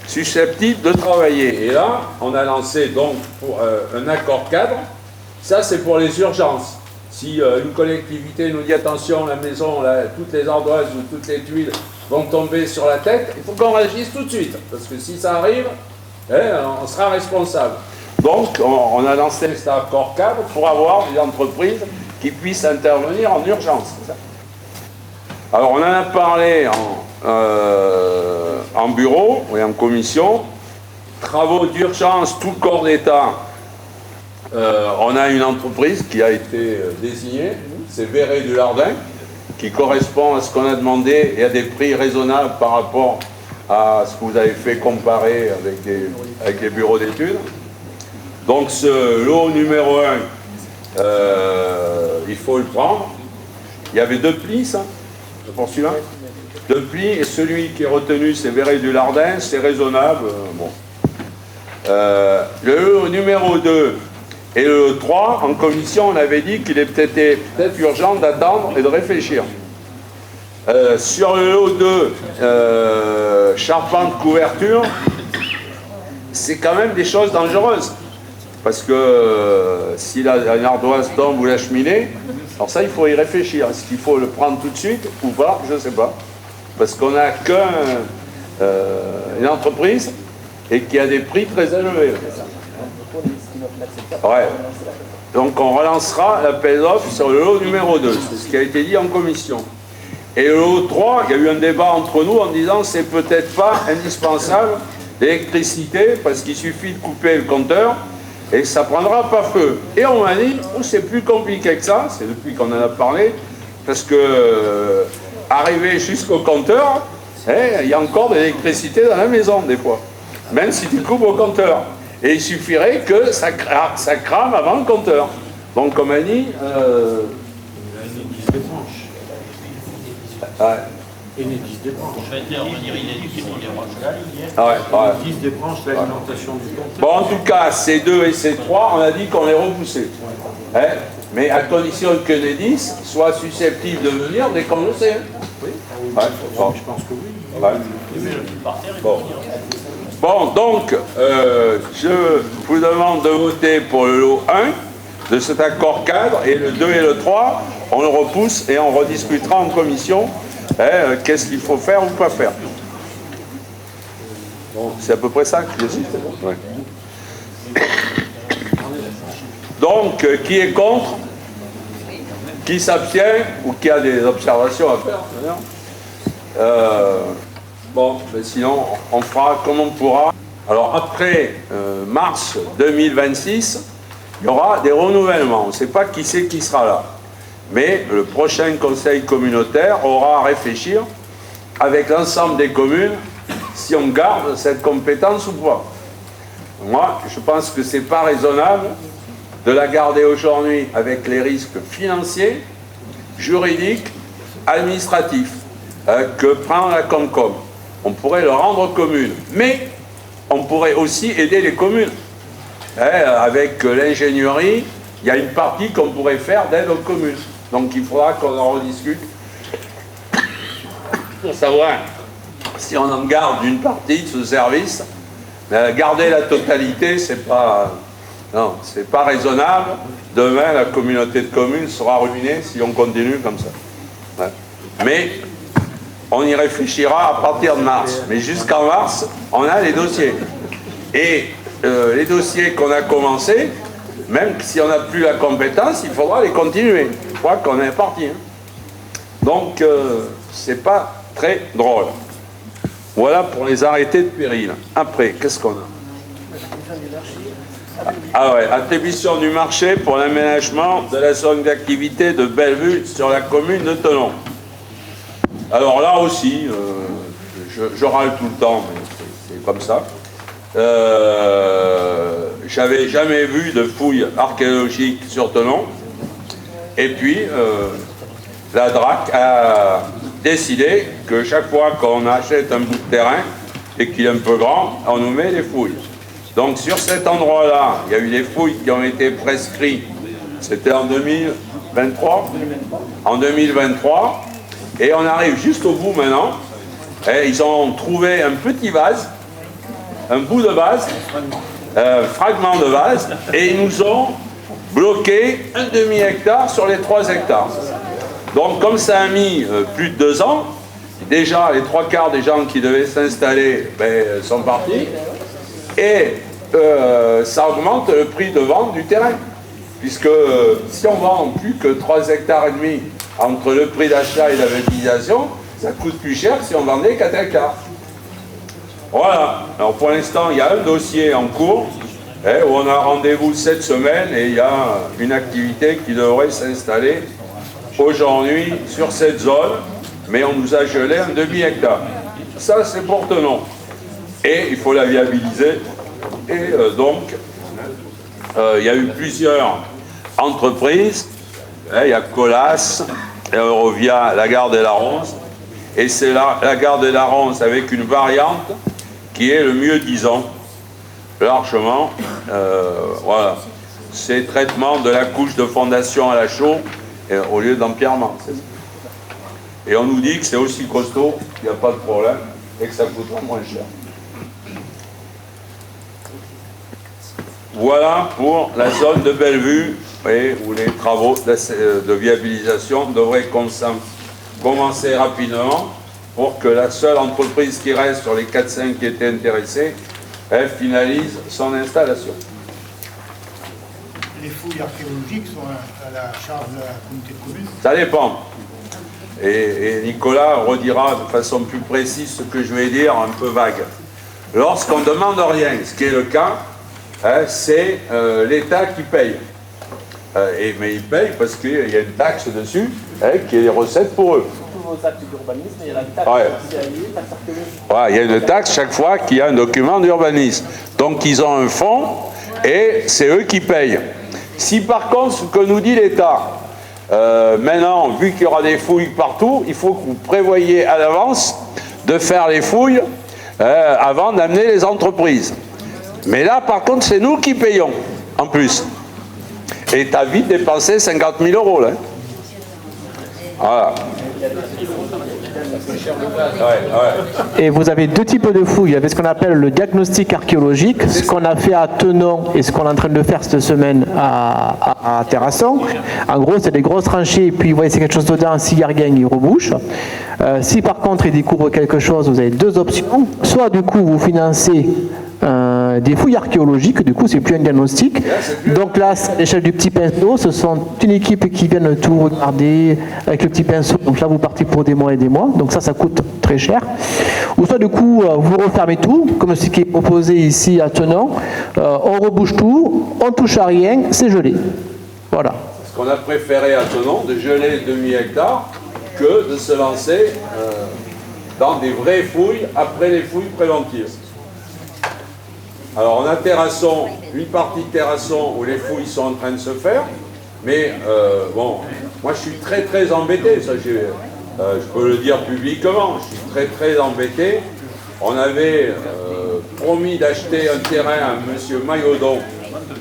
susceptibles de travailler. Et là, on a lancé donc pour un accord cadre. Ça, c'est pour les urgences. Si une collectivité nous dit attention, la maison, toutes les ardoises ou toutes les tuiles vont tomber sur la tête, il faut qu'on réagisse tout de suite. Parce que si ça arrive, on sera responsable. Donc, on a lancé cet accord cadre pour avoir des entreprises qui puissent intervenir en urgence. Alors, on en a parlé en bureau et en commission. Travaux d'urgence, tout corps d'État. On a une entreprise qui a été désignée, c'est Verret du Lardin, qui correspond à ce qu'on a demandé et à des prix raisonnables par rapport à ce que vous avez fait comparer avec les bureaux d'études. Donc ce lot numéro 1, il faut le prendre. Il y avait 2 plis, ça, pour celui-là. 2 plis, et celui qui est retenu, c'est Verret du Lardin, c'est raisonnable. Bon. Le lot numéro 2, Et le 3, en commission, on avait dit qu'il était peut-être urgent d'attendre et de réfléchir. Sur le lot 2, charpente couverture, c'est quand même des choses dangereuses. Parce que si la ardoise tombe ou la cheminée, alors ça, il faut y réfléchir. Est-ce qu'il faut le prendre tout de suite ou pas? Je ne sais pas. Parce qu'on n'a qu'une entreprise et qui a des prix très élevés. Ouais. Donc on relancera l'appel d'offres sur le lot numéro 2, c'est ce qui a été dit en commission. Et le lot 3, il y a eu un débat entre nous en disant c'est peut-être pas indispensable l'électricité parce qu'il suffit de couper le compteur et ça prendra pas feu. Et on m'a dit oh, c'est plus compliqué que ça, c'est depuis qu'on en a parlé, parce que arriver jusqu'au compteur, il y a encore de l'électricité dans la maison des fois, même si tu coupes au compteur. Et il suffirait que ça crame avant le compteur. Donc, comme elle dit... Enedis des branches. Ouais. Enedis des branches. Je vais intervenir Enedis sur les branches. Enedis des branches, l'alimentation du compteur. Bon, en tout cas, C2 et C3, on a dit qu'on les repoussait. Hein? Mais à condition que Enedis soit susceptible de venir dès qu'on le sait. Oui, Ouais. Bon. je pense que oui. Ouais. Bon, donc, je vous demande de voter pour le lot 1 de cet accord cadre, et le 2 et le 3, on le repousse et on rediscutera en commission qu'est-ce qu'il faut faire ou pas faire. Bon, c'est à peu près ça que je dis. Ouais. Donc, qui est contre? Qui s'abstient? Ou qui a des observations à faire? Bon, mais sinon, on fera comme on pourra. Alors, après mars 2026, il y aura des renouvellements. On ne sait pas qui c'est qui sera là. Mais le prochain conseil communautaire aura à réfléchir avec l'ensemble des communes si on garde cette compétence ou pas. Moi, je pense que ce n'est pas raisonnable de la garder aujourd'hui avec les risques financiers, juridiques, administratifs que prend la Comcom. On pourrait le rendre commune, mais on pourrait aussi aider les communes. Avec l'ingénierie, il y a une partie qu'on pourrait faire d'aide aux communes. Donc il faudra qu'on en rediscute pour savoir si on en garde une partie de ce service. Garder la totalité, c'est pas raisonnable. Demain, la communauté de communes sera ruinée si on continue comme ça. Ouais. Mais on y réfléchira à partir de mars. Mais jusqu'en mars, on a les dossiers. Et les dossiers qu'on a commencés, même si on n'a plus la compétence, il faudra les continuer. Je crois qu'on est parti. Hein. Donc, c'est pas très drôle. Voilà pour les arrêtés de péril. Après, qu'est-ce qu'on a? Ah ouais, attribution du marché pour l'aménagement de la zone d'activité de Bellevue sur la commune de Thonon. Alors là aussi, je râle tout le temps, mais c'est comme ça. J'avais jamais vu de fouilles archéologiques sur Thonon. Et puis, la DRAC a décidé que chaque fois qu'on achète un bout de terrain et qu'il est un peu grand, on nous met des fouilles. Donc sur cet endroit-là, il y a eu des fouilles qui ont été prescrites. C'était en 2023. En 2023. Et on arrive juste au bout maintenant. Et ils ont trouvé un petit vase, un bout de vase, un fragment de vase, et ils nous ont bloqué un demi-hectare sur les 3 hectares. Donc comme ça a mis plus de 2 ans, déjà les 3/4 des gens qui devaient s'installer sont partis, et ça augmente le prix de vente du terrain. Puisque si on vend plus que 3,5 hectares entre le prix d'achat et la mobilisation, ça coûte plus cher que si on vendait 4 hectares. Voilà. Alors pour l'instant, il y a un dossier en cours où on a rendez-vous cette semaine et il y a une activité qui devrait s'installer aujourd'hui sur cette zone, mais on nous a gelé un demi-hectare. Ça, c'est pour Thonon. Et il faut la viabiliser. Et donc, il y a eu plusieurs entreprises. Il y a Colas, Eurovia, la gare de la Ronce. Et c'est la gare de la Ronce avec une variante qui est le mieux disant. Largement. Voilà. c'est traitement de la couche de fondation à la chaux au lieu d'empierrement. Et on nous dit que c'est aussi costaud, il n'y a pas de problème, et que ça coûtera moins cher. Voilà pour la zone de Bellevue, où les travaux de viabilisation devraient commencer rapidement pour que la seule entreprise qui reste sur les 4-5 qui étaient intéressées, elle finalise son installation. Les fouilles archéologiques sont à la charge de la communauté de communes. Ça dépend. Et Nicolas redira de façon plus précise ce que je vais dire, un peu vague. Lorsqu'on ne demande rien, ce qui est le cas, c'est l'État qui paye. Mais il paye parce qu'il y a une taxe dessus qui est des recettes pour eux. Tous vos actes d'urbanisme, il y a la taxe archéologique, taxe archéologique. Ouais, il y a une taxe chaque fois qu'il y a un document d'urbanisme. Donc ils ont un fonds et c'est eux qui payent. Si par contre, ce que nous dit l'État, maintenant, vu qu'il y aura des fouilles partout, il faut que vous prévoyiez à l'avance de faire les fouilles avant d'amener les entreprises. Mais là, par contre, c'est nous qui payons, en plus. Et tu as vite dépensé 50 000 euros, là. Voilà. Et vous avez deux types de fouilles. Il y avait ce qu'on appelle le diagnostic archéologique, ce qu'on a fait à Tenon et ce qu'on est en train de faire cette semaine à Terrasson. En gros, c'est des grosses tranchées et puis vous voyez c'est quelque chose dedans, s'il n'y a rien, il rebouche. Si par contre il découvre quelque chose, vous avez deux options. Soit du coup vous financez des fouilles archéologiques, du coup c'est plus un diagnostic. Donc là, à l'échelle du petit pinceau, ce sont une équipe qui vient tout regarder avec le petit pinceau. Donc là vous partez pour des mois et des mois, donc ça coûte très cher. Ou soit du coup vous refermez tout, comme ce qui est proposé ici à Tenon, on rebouche tout, on touche à rien, c'est gelé. Voilà. Ce qu'on a préféré à Tenon, de geler demi-hectare, que de se lancer dans des vraies fouilles après les fouilles préventives. Alors on a Terrasson, une partie de Terrasson où les fouilles sont en train de se faire, mais bon, moi je suis très embêté, ça je peux le dire publiquement, je suis très embêté. On avait promis d'acheter un terrain à M. Mailloudon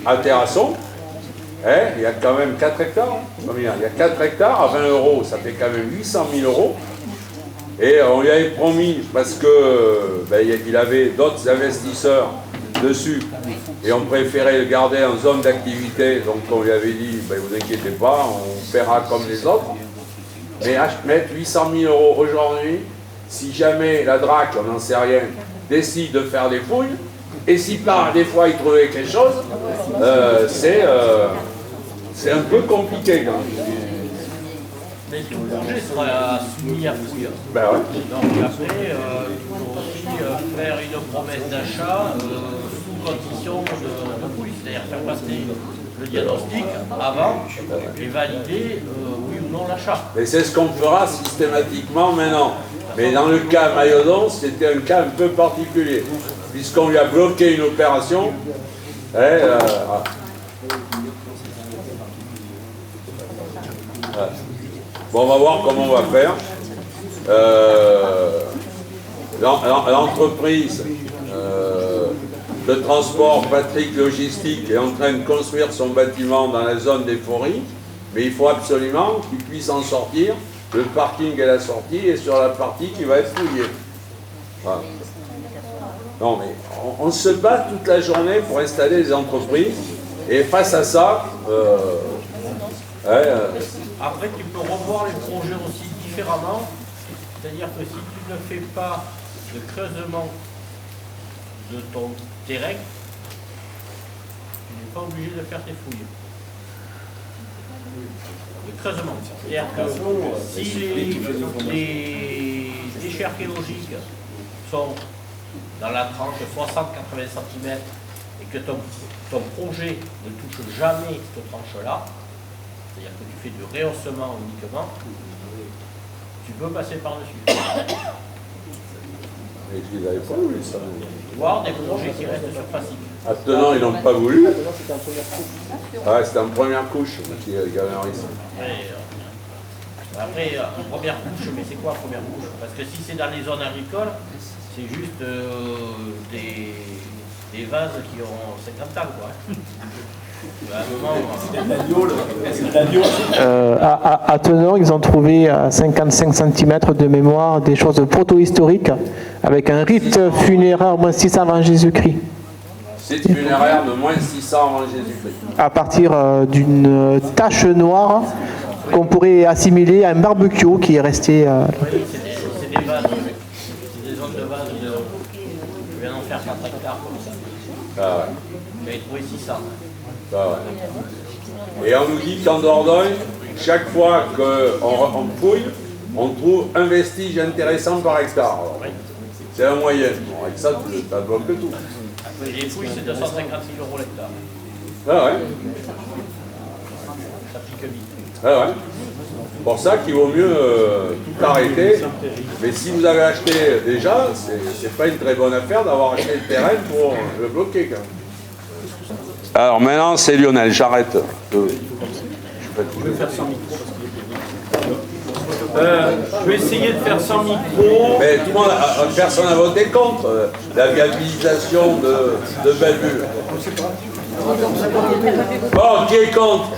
à Terrasson. Il y a quand même 4 hectares. Combien ? Il y a 4 hectares à 20 euros, ça fait quand même 800 000 euros. Et on lui avait promis, parce que il avait d'autres investisseurs dessus, et on préférait le garder en zone d'activité, donc on lui avait dit, vous inquiétez pas, on paiera comme les autres. Mais mettre 800 000 euros aujourd'hui, si jamais la DRAC, on n'en sait rien, décide de faire des fouilles, et si par des fois il trouvait quelque chose, c'est un peu compliqué. Mais tout le projet sera soumis à fouille. Ben ouais. Donc après, il faut aussi faire une promesse d'achat sous condition de fouille, c'est-à-dire faire passer le diagnostic avant et valider oui ou non l'achat. Mais c'est ce qu'on fera systématiquement maintenant. Mais dans le cas Mailloudon, c'était un cas un peu particulier, puisqu'on lui a bloqué une opération. Bon, on va voir comment on va faire. L'entreprise de transport Patrick Logistique est en train de construire son bâtiment dans la zone des Fories, mais il faut absolument qu'il puisse en sortir. Le parking et la sortie est sur la partie qui va être fouillée. Voilà. Non, mais on se bat toute la journée pour installer les entreprises, et face à ça, après, tu peux revoir les projets aussi différemment, c'est-à-dire que si tu ne fais pas de creusement de ton terrain, tu n'es pas obligé de faire tes fouilles. Le creusement. C'est-à-dire que si les déchets archéologiques sont dans la tranche de 60-80 cm et que ton projet ne touche jamais cette tranche-là, c'est-à-dire que tu fais du rehaussement uniquement, tu peux passer par-dessus. Et ils n'avaient pas voulu ça. Voire des projets qui restent surfaciques. Attenant, ils n'ont pas voulu. C'était en première couche qui avait un risque. Après, en première couche, mais c'est quoi en première couche? Parce que si c'est dans les zones agricoles, c'est juste des vases qui ont 50 ans, quoi. À Tenon, ils ont trouvé à 55 cm de mémoire des choses proto-historiques avec un rite funéraire moins 600 avant Jésus-Christ. Site funéraire de moins 600 avant Jésus-Christ. À partir d'une tache noire qu'on pourrait assimiler à un barbecue qui est resté. Oui, c'est des vases, c'est des zones de vases. Je viens d'en faire 4 hectares comme ça. Ah ouais. J'avais trouvé 600. Ah ouais. Et on nous dit qu'en Dordogne, chaque fois qu'on fouille, on trouve un vestige intéressant par hectare. Alors, c'est la moyenne. Bon, avec ça, ça bloque tout. Les fouilles, c'est 250 000 € l'hectare. Ah ouais. Ça pique vite. Ah ouais. C'est pour ça qu'il vaut mieux tout arrêter. Mais si vous avez acheté déjà, c'est pas une très bonne affaire d'avoir acheté le terrain pour le bloquer quand même. Alors maintenant c'est Lionel, j'arrête. Je vais faire sans micro parce qu'il est je vais essayer de faire sans micro. Mais tout le monde, personne n'a voté contre la viabilisation de Bellevue. Bon, qui est contre?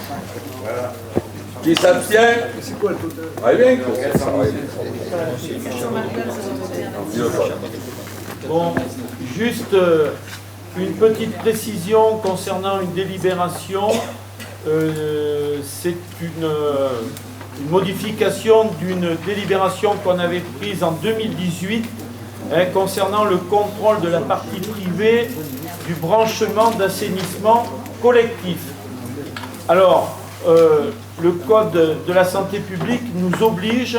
Qui s'abstient? Très bien. Bon, juste une petite précision concernant une délibération. C'est une modification d'une délibération qu'on avait prise en 2018 concernant le contrôle de la partie privée du branchement d'assainissement collectif. Alors, le Code de la santé publique nous oblige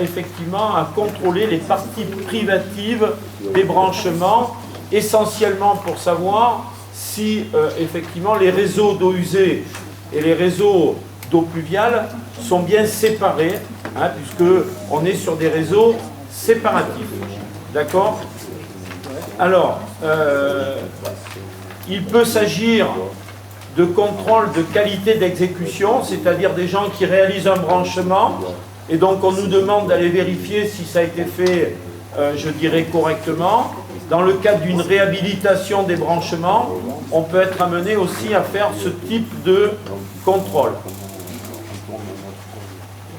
effectivement à contrôler les parties privatives des branchements, essentiellement pour savoir si effectivement les réseaux d'eau usée et les réseaux d'eau pluviale sont bien séparés, puisqu'on est sur des réseaux séparatifs. D'accord? Alors, il peut s'agir de contrôle de qualité d'exécution, c'est-à-dire des gens qui réalisent un branchement, et donc on nous demande d'aller vérifier si ça a été fait, je dirais, correctement. Dans le cadre d'une réhabilitation des branchements, on peut être amené aussi à faire ce type de contrôle.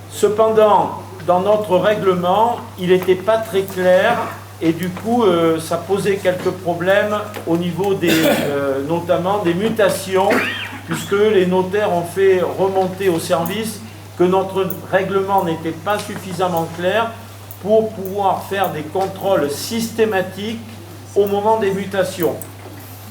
Cependant, dans notre règlement, il n'était pas très clair et du coup, ça posait quelques problèmes au niveau notamment des mutations, puisque les notaires ont fait remonter au service que notre règlement n'était pas suffisamment clair pour pouvoir faire des contrôles systématiques au moment des mutations.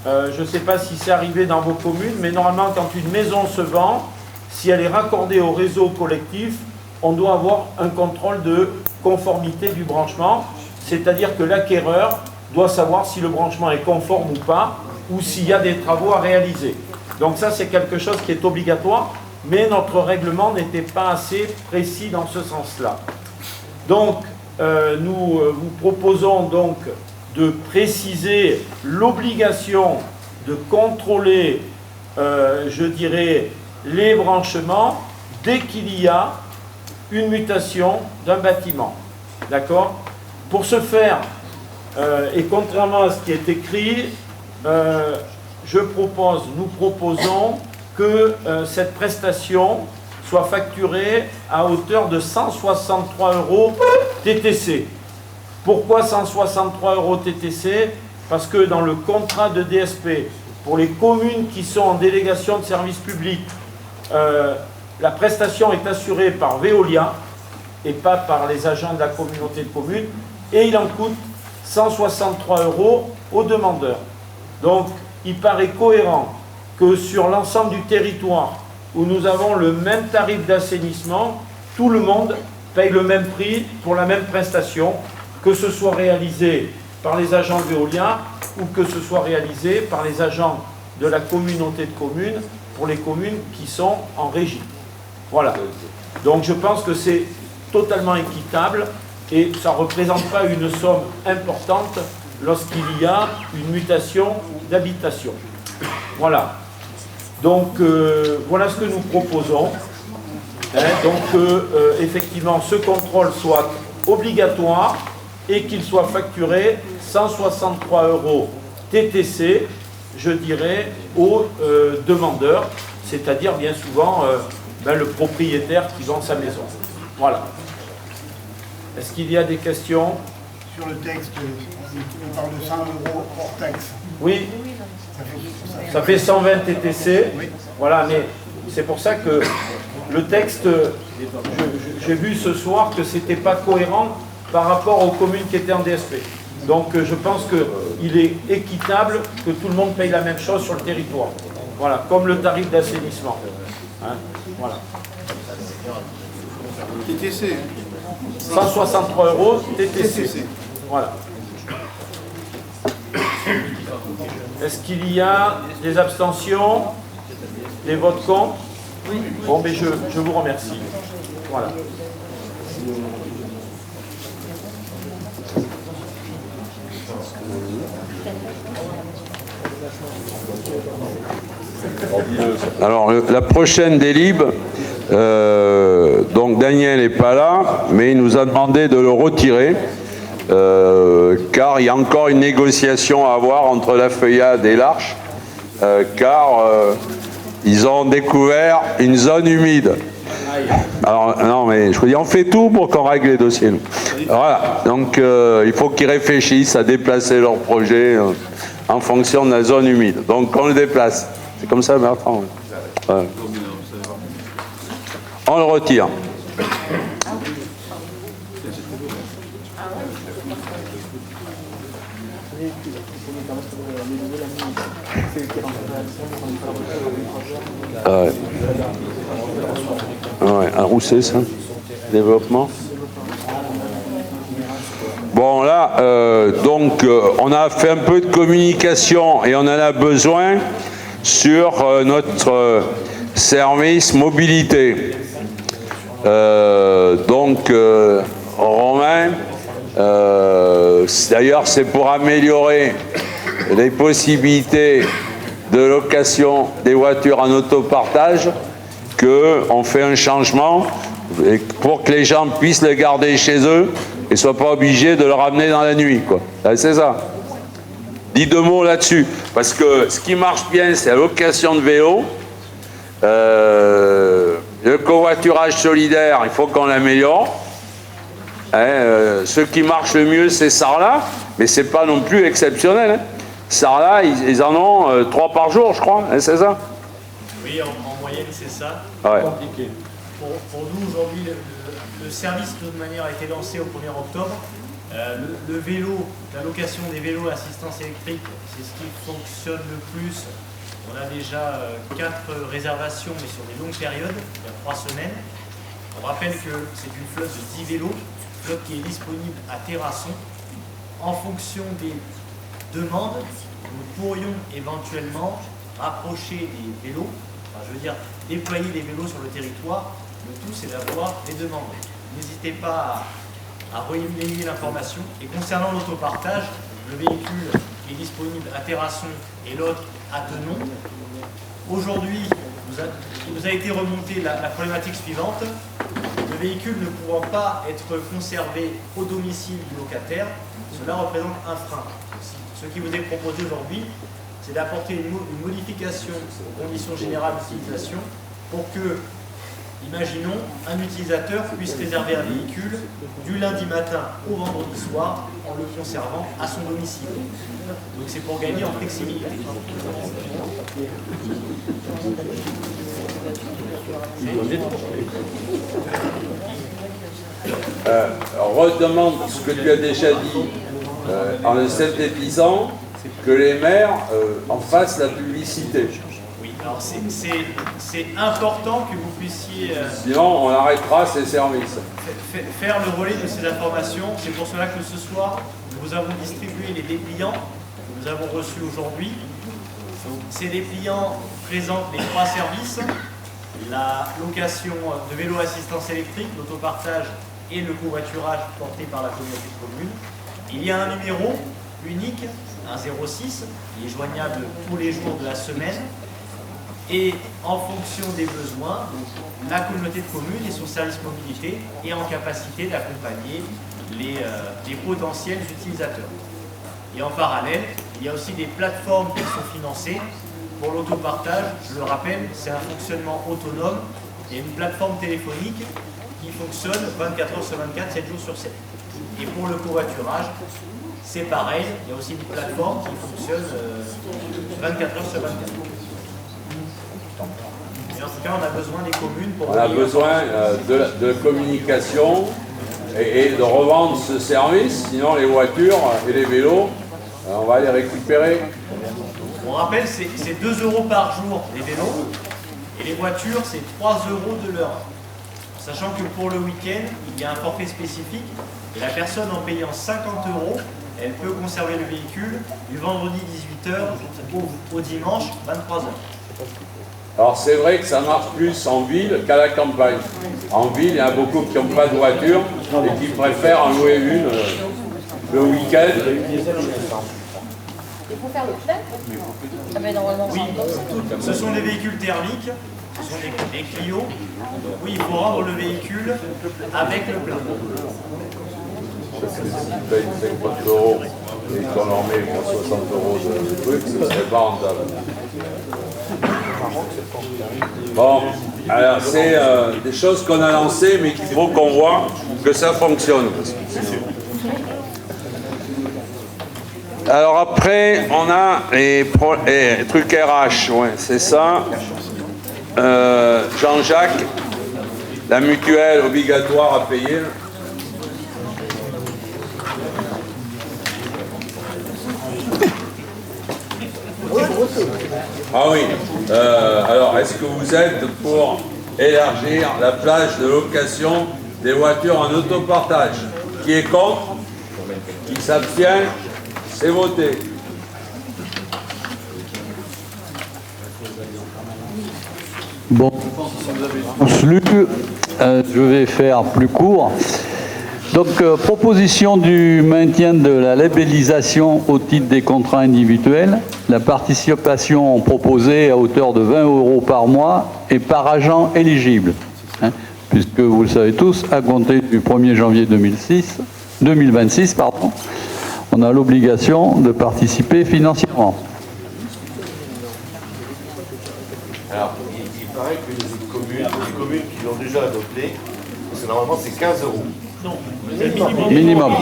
Je ne sais pas si c'est arrivé dans vos communes, mais normalement, quand une maison se vend, si elle est raccordée au réseau collectif, on doit avoir un contrôle de conformité du branchement, c'est-à-dire que l'acquéreur doit savoir si le branchement est conforme ou pas, ou s'il y a des travaux à réaliser. Donc ça, c'est quelque chose qui est obligatoire, mais notre règlement n'était pas assez précis dans ce sens-là. Donc, nous vous proposons donc de préciser l'obligation de contrôler, je dirais, les branchements dès qu'il y a une mutation d'un bâtiment. D'accord? Pour ce faire, et contrairement à ce qui est écrit, nous proposons que cette prestation soit facturée à hauteur de 163 € TTC. Pourquoi 163 € TTC? Parce que dans le contrat de DSP, pour les communes qui sont en délégation de service public, la prestation est assurée par Veolia et pas par les agents de la communauté de communes, et il en coûte 163 € aux demandeurs. Donc, il paraît cohérent que sur l'ensemble du territoire où nous avons le même tarif d'assainissement, tout le monde paye le même prix pour la même prestation, que ce soit réalisé par les agents Veolia ou que ce soit réalisé par les agents de la communauté de communes pour les communes qui sont en régie. Voilà. Donc je pense que c'est totalement équitable et ça ne représente pas une somme importante lorsqu'il y a une mutation d'habitation. Voilà. Donc voilà ce que nous proposons. Effectivement, ce contrôle soit obligatoire et qu'il soit facturé 163 € TTC je dirais, aux demandeurs, c'est-à-dire bien souvent le propriétaire qui vend sa maison. Voilà. Est-ce qu'il y a des questions? Sur le texte, on parle de 100 € hors taxe. Oui, ça fait 120 TTC. Voilà, mais c'est pour ça que le texte, j'ai vu ce soir que c'était pas cohérent par rapport aux communes qui étaient en DSP. Donc je pense qu'il est équitable que tout le monde paye la même chose sur le territoire. Voilà, comme le tarif d'assainissement. Hein, voilà. TTC. 163 € TTC. Voilà. Est-ce qu'il y a des abstentions? Des votes contre? Bon, mais je vous remercie. Voilà. Alors, la prochaine délib, donc Daniel n'est pas là, mais il nous a demandé de le retirer, car il y a encore une négociation à avoir entre la Feuillade et l'Arche, car ils ont découvert une zone humide. Alors, non, mais je vous dis, on fait tout pour qu'on règle les dossiers, nous. Voilà, donc il faut qu'ils réfléchissent à déplacer leur projet en fonction de la zone humide. Donc, on le déplace. C'est comme ça, Bertrand. Ouais. On le retire. Ouais. Ouais, un Rousset, ça. Développement. Bon, là, on a fait un peu de communication et on en a besoin sur notre service mobilité. Romain, d'ailleurs, c'est pour améliorer les possibilités de location des voitures en autopartage qu'on fait un changement pour que les gens puissent les garder chez eux et ne soient pas obligés de le ramener dans la nuit, quoi. C'est ça. Dis deux mots là-dessus, parce que ce qui marche bien, c'est la location de vélo. Le covoiturage solidaire, il faut qu'on l'améliore. Ce qui marche le mieux, c'est Sarlat, mais c'est pas non plus exceptionnel. Hein. Sarlat, ils en ont 3 par jour, je crois, hein, c'est ça? Oui, en moyenne, c'est ça. Ouais. Compliqué. Pour nous, aujourd'hui, le service, de toute manière, a été lancé au 1er octobre. Le vélo, la location des vélos à assistance électrique, c'est ce qui fonctionne le plus. On a déjà 4 réservations, mais sur des longues périodes, il y a 3 semaines. On rappelle que c'est une flotte de 10 vélos, flotte qui est disponible à Terrasson. En fonction des demandes, nous pourrions éventuellement rapprocher des vélos, enfin, je veux dire déployer des vélos sur le territoire. Le tout, c'est d'avoir les demandes. N'hésitez pas à relayer l'information. Et concernant l'autopartage, le véhicule est disponible à Terrasson et l'autre à Tenon. Aujourd'hui, il nous a été remonté la problématique suivante. Le véhicule ne pouvant pas être conservé au domicile du locataire, cela représente un frein. Ce qui vous est proposé aujourd'hui, c'est d'apporter une modification aux conditions générales d'utilisation pour que, imaginons, un utilisateur puisse réserver un véhicule du lundi matin au vendredi soir en le conservant à son domicile. Donc c'est pour gagner en flexibilité. Redemande ce que tu as déjà dit en le synthétisant, que les maires en fassent la publicité. Oui, alors c'est important que vous puissiez Sinon, on arrêtera ces services. faire le relais de ces informations. C'est pour cela que ce soir, nous avons distribué les dépliants que nous avons reçus aujourd'hui. Ces dépliants présentent les 3 services: la location de vélo assistance électrique, l'autopartage et le covoiturage porté par la communauté de communes. Il y a un numéro unique, un 06, qui est joignable tous les jours de la semaine. Et en fonction des besoins, la communauté de communes et son service mobilité est en capacité d'accompagner les potentiels utilisateurs. Et en parallèle, Il y a aussi des plateformes qui sont financées. Pour l'autopartage, je le rappelle, c'est un fonctionnement autonome. Il y a une plateforme téléphonique qui fonctionne 24 heures sur 24, 7 jours sur 7. Et pour le covoiturage, c'est pareil, il y a aussi une plateforme qui fonctionne 24 heures sur 24. Et en tout cas, on a besoin des communes pour... On a besoin de communication et de revendre ce service, sinon les voitures et les vélos, on va les récupérer. On rappelle, c'est 2 € par jour les vélos, et les voitures, c'est 3 € de l'heure. Sachant que pour le week-end, il y a un forfait spécifique, et la personne en payant 50 €, elle peut conserver le véhicule du vendredi 18 h au dimanche 23 h. Alors c'est vrai que ça marche plus en ville qu'à la campagne. En ville, il y a beaucoup qui n'ont pas de voiture et qui préfèrent en louer une le week-end. Il faut faire le plein. Ah ben normalement, Oui, ce sont des véhicules thermiques, ce sont des Clio. Oui, il faut rendre le véhicule avec le plein. Parce que s'ils payent 50 € et qu'on leur met 60 € de trucs, ce serait pas rentable. Bon, alors c'est des choses qu'on a lancées, mais qu'il faut qu'on voit que ça fonctionne. Alors après, on a les trucs RH, ouais, c'est ça. Jean-Jacques, la mutuelle obligatoire à payer. Ah oui, alors est-ce que vous êtes pour élargir la plage de location des voitures en autopartage? Qui est contre? Qui s'abstient? C'est voté. Bon, je vais faire plus court. Donc, proposition du maintien de la labellisation au titre des contrats individuels. La participation proposée à hauteur de 20 € par mois et par agent éligible. Puisque vous le savez tous, à compter du 1er janvier 2026, on a l'obligation de participer financièrement. Alors, il paraît que les communes qui l'ont déjà adopté, parce que normalement c'est 15 €. Non, Minimum.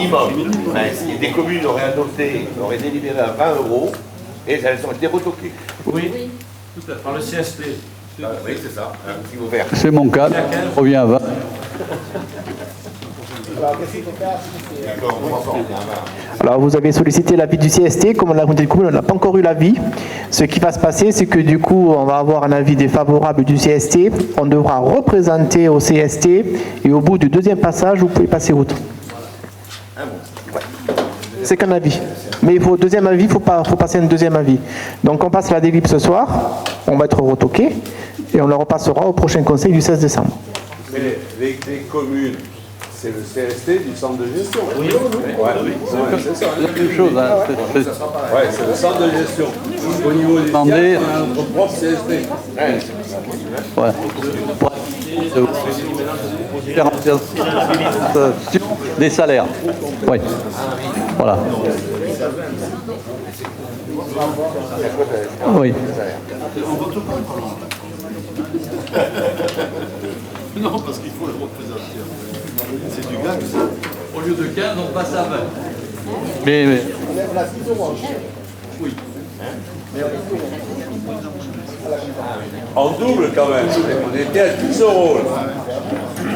Et des communes auraient adopté, auraient délibéré à 20 € et elles ont été retoquées. Oui, par le CSP. Oui, c'est ça, un petit mot vert. C'est mon cas, je reviens à 20. Alors vous avez sollicité l'avis du CST, comme on a communauté de communes, on n'a pas encore eu l'avis. Ce qui va se passer, c'est que du coup, on va avoir un avis défavorable du CST, on devra représenter au CST, et au bout du deuxième passage, vous pouvez passer outre. C'est qu'un avis. Mais il faut deuxième avis, il faut passer un deuxième avis. Donc on passe la délib ce soir, on va être retoqué, et on le repassera au prochain conseil du 16 décembre. Mais les communes, c'est le CST du centre de gestion. Oui, c'est ça. C'est la même chose. Ouais, c'est le centre de gestion. Au niveau des Attendez. sièges, on a notre propre CST. Ouais. Des salaires. Oui. Voilà. Oui. Non, parce qu'il faut le représenter. C'est du gag, ça. Au lieu de 15, on passe à 20. Mais Oui. En double quand même. On était à 10 €.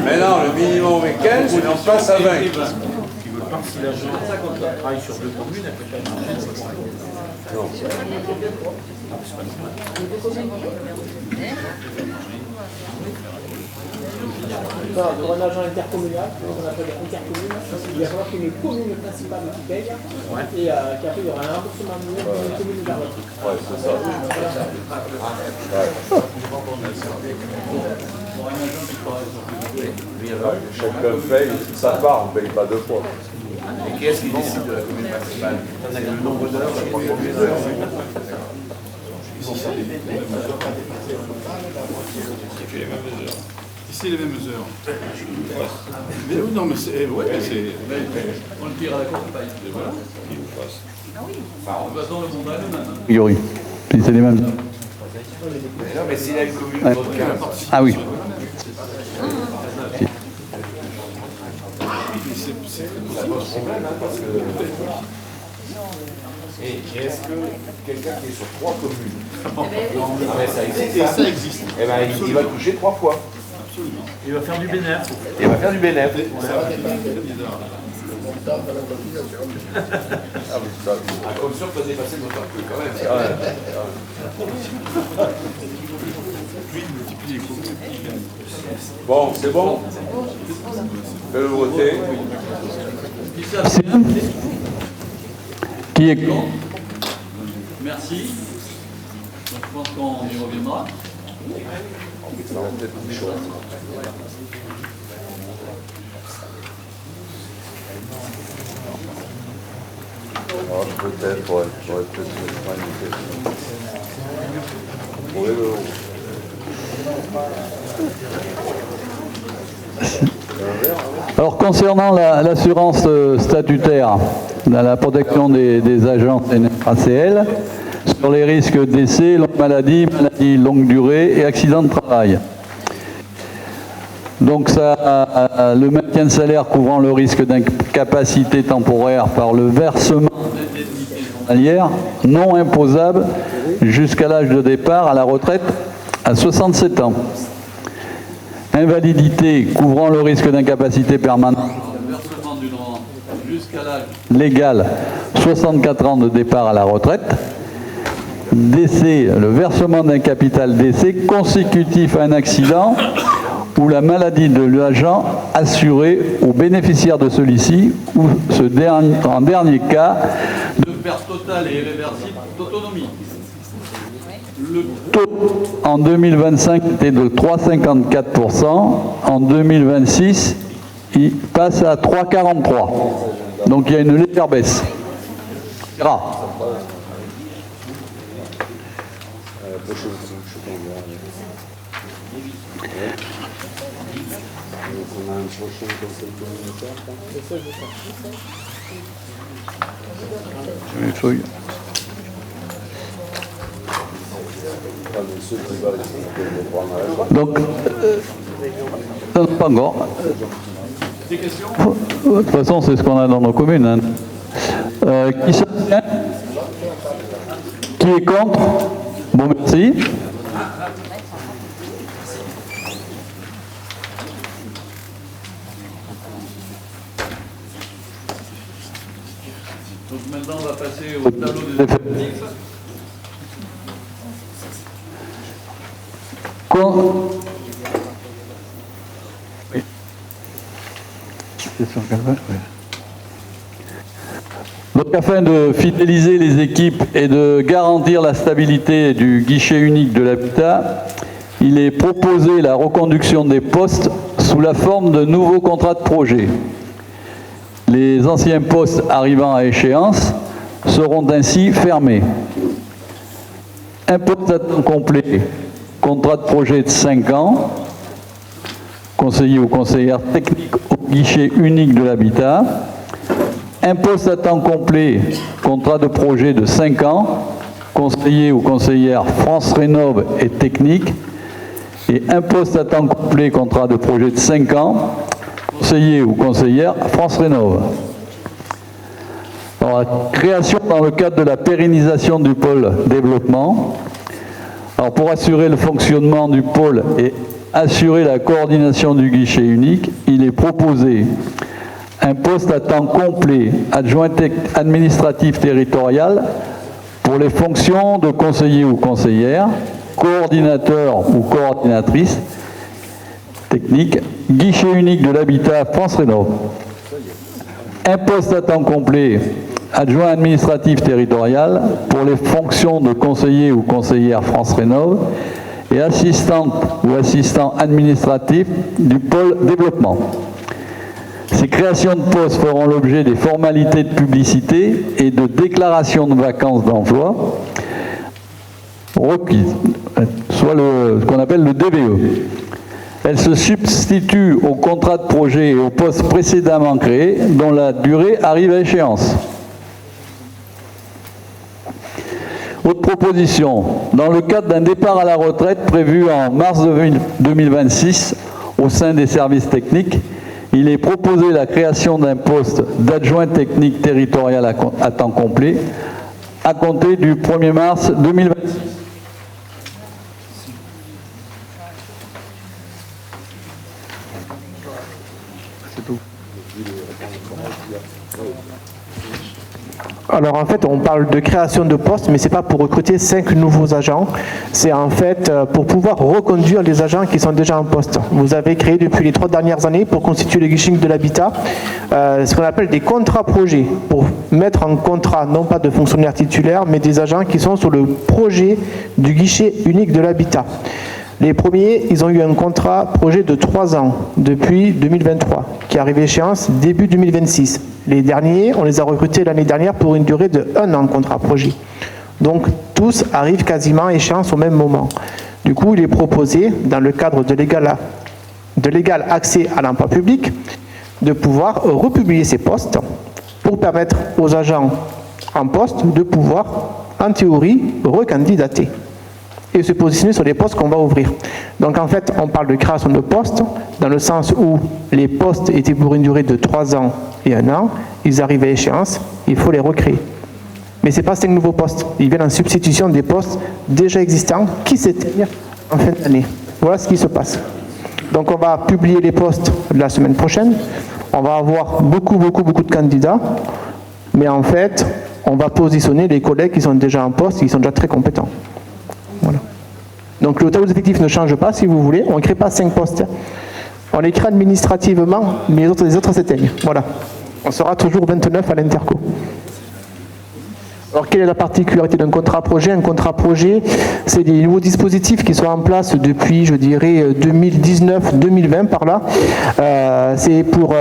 Maintenant, le minimum est 15, mais on passe à 20. Si l'agent travaille sur 2 communes, elle peut pas changer de 60. Non. Pour un agent intercommunal, qu'on appelle intercommune, il va falloir qu'il y ait une commune principale qui paye, et qu'après il y aura un remboursement minimum pour une commune vers l'autre. Ouais, c'est ça. Chacun paye sa part, on ne paye pas deux fois. Et qui est-ce qui décide de la commune principale? C'est le nombre d'heures, la propre commune. Ici, les mêmes heures. Mais oui, non, mais c'est. Ouais, c'est. On le tire à la campagne. Et voilà, il nous passe. De toute façon, le montant est le même. A priori. Si c'est les mêmes. Non, mais s'il a une commune Ouais. de 15. Ah oui. Ça pose problème, hein, parce que. Et est-ce que quelqu'un qui est sur 3 communes. Ah, mais ça existe. Et ça existe. Eh ben, il va toucher 3 fois. Il va faire du bénéfice. Et il va faire du bénéfice. Comme sûr que tu as dépassé le montant quand même. Bon, c'est bon. Fais-le voter. Qui est contre? Merci. Donc, je pense qu'on y reviendra. Alors, peut-être, ouais, j'aurais peut-être mettre une question. Trouvez le Alors concernant l'assurance statutaire dans la protection des agents ACL, sur les risques d'essai, longue maladie, maladie longue durée et accident de travail. Donc ça, le maintien de salaire couvrant le risque d'incapacité temporaire par le versement d'indemnités journalières non imposables jusqu'à l'âge de départ à la retraite à 67 ans. Invalidité couvrant le risque d'incapacité permanente, le versement d'une rente jusqu'à l'âge légal, 64 ans de départ à la retraite. Décès, le versement d'un capital décès consécutif à un accident ou la maladie de l'agent assuré aux bénéficiaires de celui-ci ou en dernier cas de perte totale et irréversible d'autonomie. Le taux en 2025 était de 3,54%. En 2026, il passe à 3,43%. Donc il y a une légère baisse. C'est rare. Une feuille. Donc, non, pas encore. Des questions? De toute façon, c'est ce qu'on a dans nos communes. Hein. Qui s'abstient? Qui est contre? Bon, merci. Donc maintenant, on va passer au tableau des effectifs. Oui. Donc afin de fidéliser les équipes et de garantir la stabilité du guichet unique de l'habitat, il est proposé la reconduction des postes sous la forme de nouveaux contrats de projet. Les anciens postes arrivant à échéance seront ainsi fermés. Un poste à temps complet, contrat de projet de 5 ans, conseiller ou conseillère technique au guichet unique de l'habitat. Un poste à temps complet, contrat de projet de 5 ans, conseiller ou conseillère France Rénov et technique. Et un poste à temps complet, contrat de projet de 5 ans, conseiller ou conseillère France Rénov. Alors, la création dans le cadre de la pérennisation du pôle développement. Alors, pour assurer le fonctionnement du pôle et assurer la coordination du guichet unique, il est proposé un poste à temps complet, adjoint administratif territorial, pour les fonctions de conseiller ou conseillère, coordinateur ou coordinatrice technique, guichet unique de l'habitat France Rénov. Un poste à temps complet, adjoint administratif territorial, pour les fonctions de conseiller ou conseillère France Rénov et assistante ou assistant administratif du pôle développement. Ces créations de postes feront l'objet des formalités de publicité et de déclaration de vacances d'emploi requises, soit ce qu'on appelle le DVE. Elles se substituent au contrat de projet et au poste précédemment créé dont la durée arrive à échéance. Autre proposition, dans le cadre d'un départ à la retraite prévu en mars 2026 au sein des services techniques, il est proposé la création d'un poste d'adjoint technique territorial à temps complet à compter du 1er mars 2026. C'est tout. Alors en fait, on parle de création de postes, mais ce n'est pas pour recruter 5 nouveaux agents. C'est en fait pour pouvoir reconduire les agents qui sont déjà en poste. Vous avez créé depuis les 3 dernières années pour constituer le guichet de l'habitat ce qu'on appelle des contrats projets, pour mettre en contrat non pas de fonctionnaires titulaires, mais des agents qui sont sur le projet du guichet unique de l'habitat. Les premiers, ils ont eu un contrat projet de 3 ans depuis 2023, qui arrive à échéance début 2026. Les derniers, on les a recrutés l'année dernière pour une durée de 1 an contrat projet. Donc tous arrivent quasiment à échéance au même moment. Du coup, il est proposé, dans le cadre de l'égal accès à l'emploi public, de pouvoir republier ces postes pour permettre aux agents en poste de pouvoir, en théorie, recandidater et se positionner sur les postes qu'on va ouvrir. Donc en fait, on parle de création de postes, dans le sens où les postes étaient pour une durée de 3 ans et 1 an, ils arrivent à échéance, il faut les recréer. Mais ce n'est pas 5 nouveaux postes, ils viennent en substitution des postes déjà existants qui s'éteignent en fin d'année. Voilà ce qui se passe. Donc on va publier les postes la semaine prochaine, on va avoir beaucoup de candidats, mais en fait, on va positionner les collègues qui sont déjà en poste, qui sont déjà très compétents. Voilà. Donc le tableau d'effectifs ne change pas, si vous voulez. On ne crée pas 5 postes. On les crée administrativement, mais les autres s'éteignent. Voilà. On sera toujours 29 à l'Interco. Alors quelle est la particularité d'un contrat projet? Un contrat projet, c'est des nouveaux dispositifs qui sont en place depuis, je dirais, 2019-2020 par là. C'est pour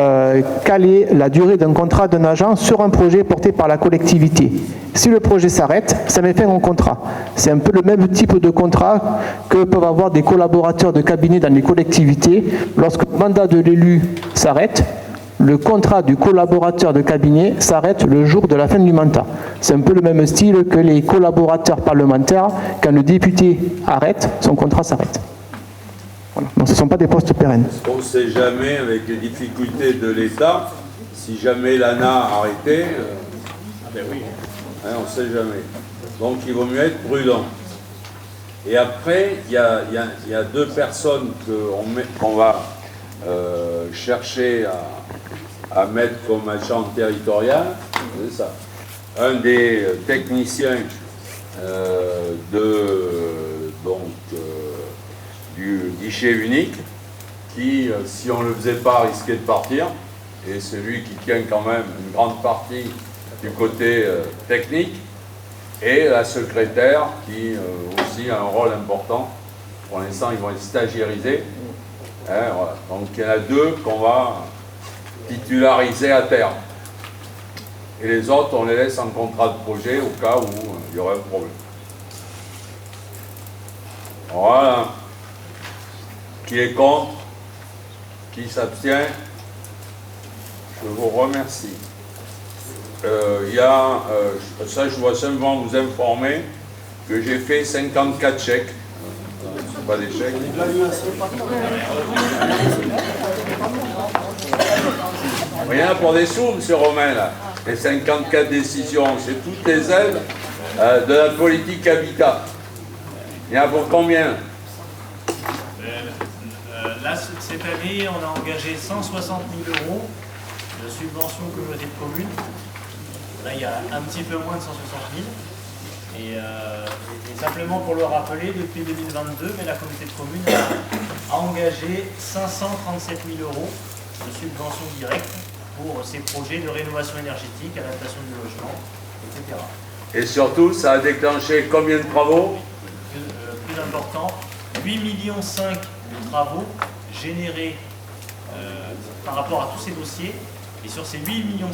caler la durée d'un contrat d'un agent sur un projet porté par la collectivité. Si le projet s'arrête, ça met fin au contrat. C'est un peu le même type de contrat que peuvent avoir des collaborateurs de cabinet dans les collectivités. Lorsque le mandat de l'élu s'arrête, le contrat du collaborateur de cabinet s'arrête le jour de la fin du mandat. C'est un peu le même style que les collaborateurs parlementaires. Quand le député arrête, son contrat s'arrête. Voilà. Donc ce ne sont pas des postes pérennes. On ne sait jamais, avec les difficultés de l'État, si jamais l'ANA arrêtait, Ben oui. on ne sait jamais. Donc il vaut mieux être prudent. Et après, il y a 2 personnes qu'on va chercher à mettre comme agent territorial, c'est ça. Un des techniciens du guichet unique, qui, si on ne le faisait pas, risquait de partir, et c'est lui qui tient quand même une grande partie du côté technique, et la secrétaire qui aussi a un rôle important. Pour l'instant, ils vont être stagiairisés. Voilà. Donc il y en a 2 qu'on va titulariser à terme. Et les autres, on les laisse en contrat de projet au cas où il y aurait un problème. Voilà. Qui est contre? Qui s'abstient? Je vous remercie. Ça, je dois simplement vous informer que j'ai fait 54 chèques. Ce ne sont pas des chèques. Rien pour des sous, M. Romain, là. Les 54 décisions, c'est toutes les aides de la politique habitat. Il y en a pour combien? Là, cette année, on a engagé 160 000 € de subvention communauté de communes. Là, il y a un petit peu moins de 160 000. Et simplement pour le rappeler, depuis 2022, mais la communauté de communes a engagé 537 000 € de subvention directe pour ces projets de rénovation énergétique, adaptation du logement, etc. Et surtout, ça a déclenché combien de travaux? Plus important, 8,5 millions de travaux générés par rapport à tous ces dossiers. Et sur ces 8,5 millions,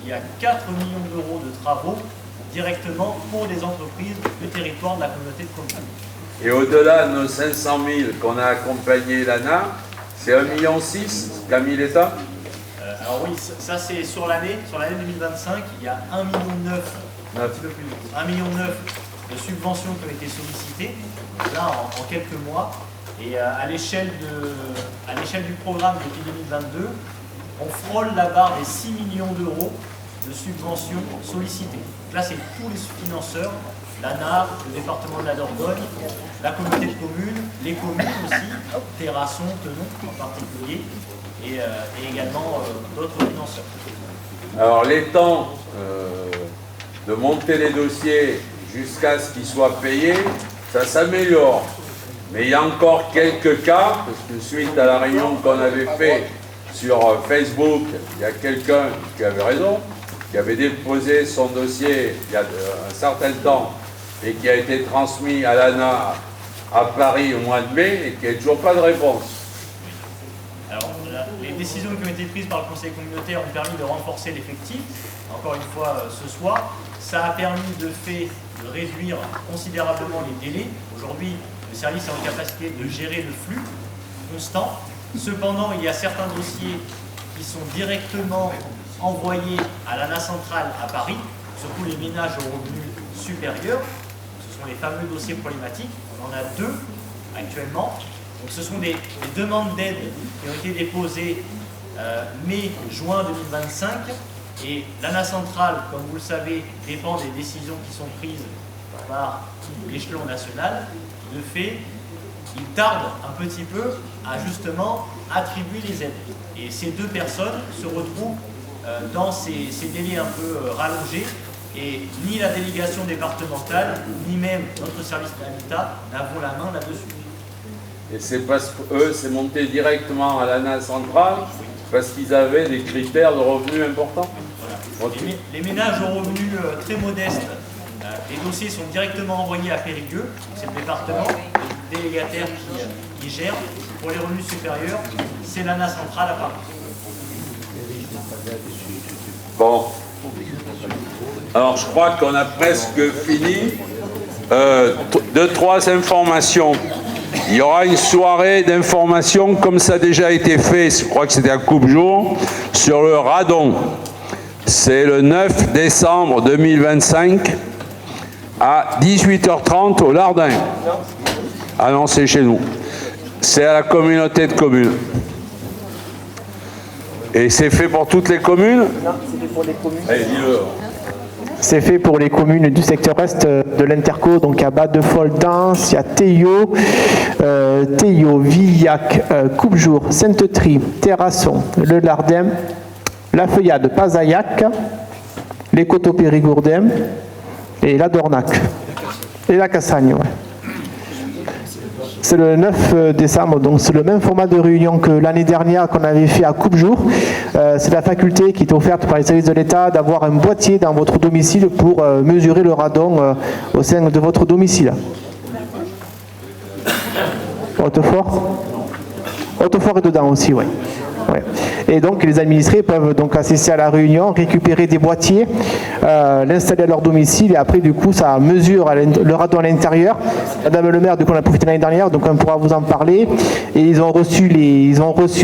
il y a 4 millions d'euros de travaux directement pour les entreprises du territoire de la communauté de communes. Et au-delà de nos 500 000 qu'on a accompagné l'ANA, c'est 1,6 million qu'a mis l'État? Alors oui, ça c'est sur l'année 2025, il y a 1,9 million, un petit peu plus, 1,9 million de subventions qui ont été sollicitées, là en quelques mois. Et à l'échelle du programme depuis 2022, on frôle la barre des 6 millions d'euros de subventions sollicitées. Donc là, c'est tous les financeurs, l'ANA, le département de la Dordogne, la communauté de communes, les communes aussi, Terrasson, Tenon en particulier, et également d'autres financeurs. Alors les temps de monter les dossiers jusqu'à ce qu'ils soient payés, ça s'améliore. Mais il y a encore quelques cas, parce que suite à la réunion qu'on avait fait sur Facebook, il y a quelqu'un qui avait raison, qui avait déposé son dossier il y a un certain temps et qui a été transmis à l'ANA à Paris au mois de mai et qui n'a toujours pas de réponse. Alors, les décisions qui ont été prises par le Conseil communautaire ont permis de renforcer l'effectif, encore une fois ce soir. Ça a permis de réduire considérablement les délais. Aujourd'hui, le service est en capacité de gérer le flux constant. Cependant, il y a certains dossiers qui sont directement envoyés à l'ANA centrale à Paris, surtout les ménages aux revenus supérieurs. Ce sont les fameux dossiers problématiques. On en a 2 actuellement. Donc, ce sont des demandes d'aide qui ont été déposées mai-juin 2025. Et l'ANA centrale, comme vous le savez, dépend des décisions qui sont prises par l'échelon national. De fait, il tarde un petit peu à justement attribuer les aides. Et ces 2 personnes se retrouvent dans ces délais un peu rallongés, et ni la délégation départementale, ni même notre service de l'habitat n'avons la main là-dessus. Et c'est parce qu'eux, c'est monté directement à l'ANA centrale, parce qu'ils avaient des critères de revenus importants. Voilà. Les ménages aux revenus très modestes, les dossiers sont directement envoyés à Périgueux, c'est le département, le délégataire qui gère. Pour les revenus supérieurs, c'est l'ANA centrale à Paris. Bon. Alors je crois qu'on a presque fini. 2-3 informations. Il y aura une soirée d'information, comme ça a déjà été fait, je crois que c'était à Coupe-Jour, sur le radon. C'est le 9 décembre 2025 à 18h30 au Lardin. Ah non, c'est chez nous. C'est à la communauté de communes. Et c'est fait pour toutes les communes? Non, c'est fait pour les communes. Allez, dis-le. C'est fait pour les communes du secteur est de l'Interco, donc à Bas-de-Foldance, il y a Théo, Villac, Coupe-Jour, Sainte-Trie, Terrasson, Le Lardin, La Feuillade, Pazaillac, les Coteaux Périgourdin et la Dornac. Et la Cassagne, ouais. C'est le 9 décembre, donc c'est le même format de réunion que l'année dernière qu'on avait fait à Coupe-Jour. C'est la faculté qui est offerte par les services de l'État d'avoir un boîtier dans votre domicile pour mesurer le radon au sein de votre domicile. Hautefort? Hautefort est dedans aussi, oui. Ouais. Et donc les administrés peuvent donc assister à la réunion, récupérer des boîtiers, l'installer à leur domicile, et après du coup ça mesure le radon à l'intérieur. Madame le maire, du coup on a profité l'année dernière, donc on pourra vous en parler. Et ils ont reçu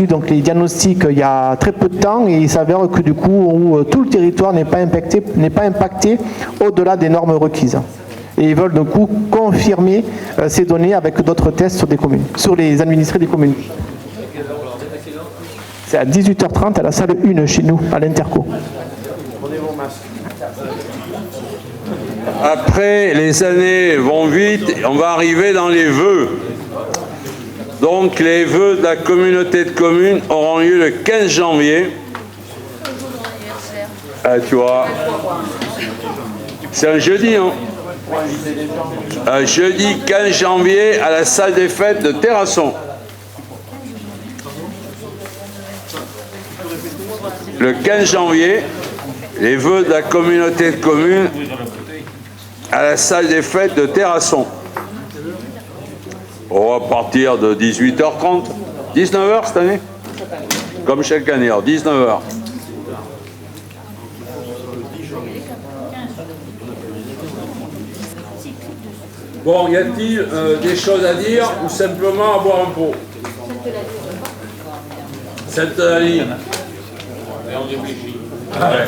donc les diagnostics il y a très peu de temps, et il s'avère que du coup tout le territoire n'est pas impacté au-delà des normes requises. Et ils veulent du coup confirmer ces données avec d'autres tests sur des communes, sur les administrés des communes. C'est à 18h30 à la salle 1 chez nous, à l'Interco. Après, les années vont vite, on va arriver dans les vœux. Donc, les vœux de la communauté de communes auront lieu le 15 janvier. Ah, tu vois. C'est un jeudi, hein? Jeudi 15 janvier à la salle des fêtes de Terrasson. Le 15 janvier, les vœux de la communauté de communes à la salle des fêtes de Terrasson. On va partir de 18h30. 19h cette année? Comme chaque année, alors 19h. Bon, y a-t-il des choses à dire ou simplement à boire un pot? Sainte-Lalie. Et on réfléchit. Ouais.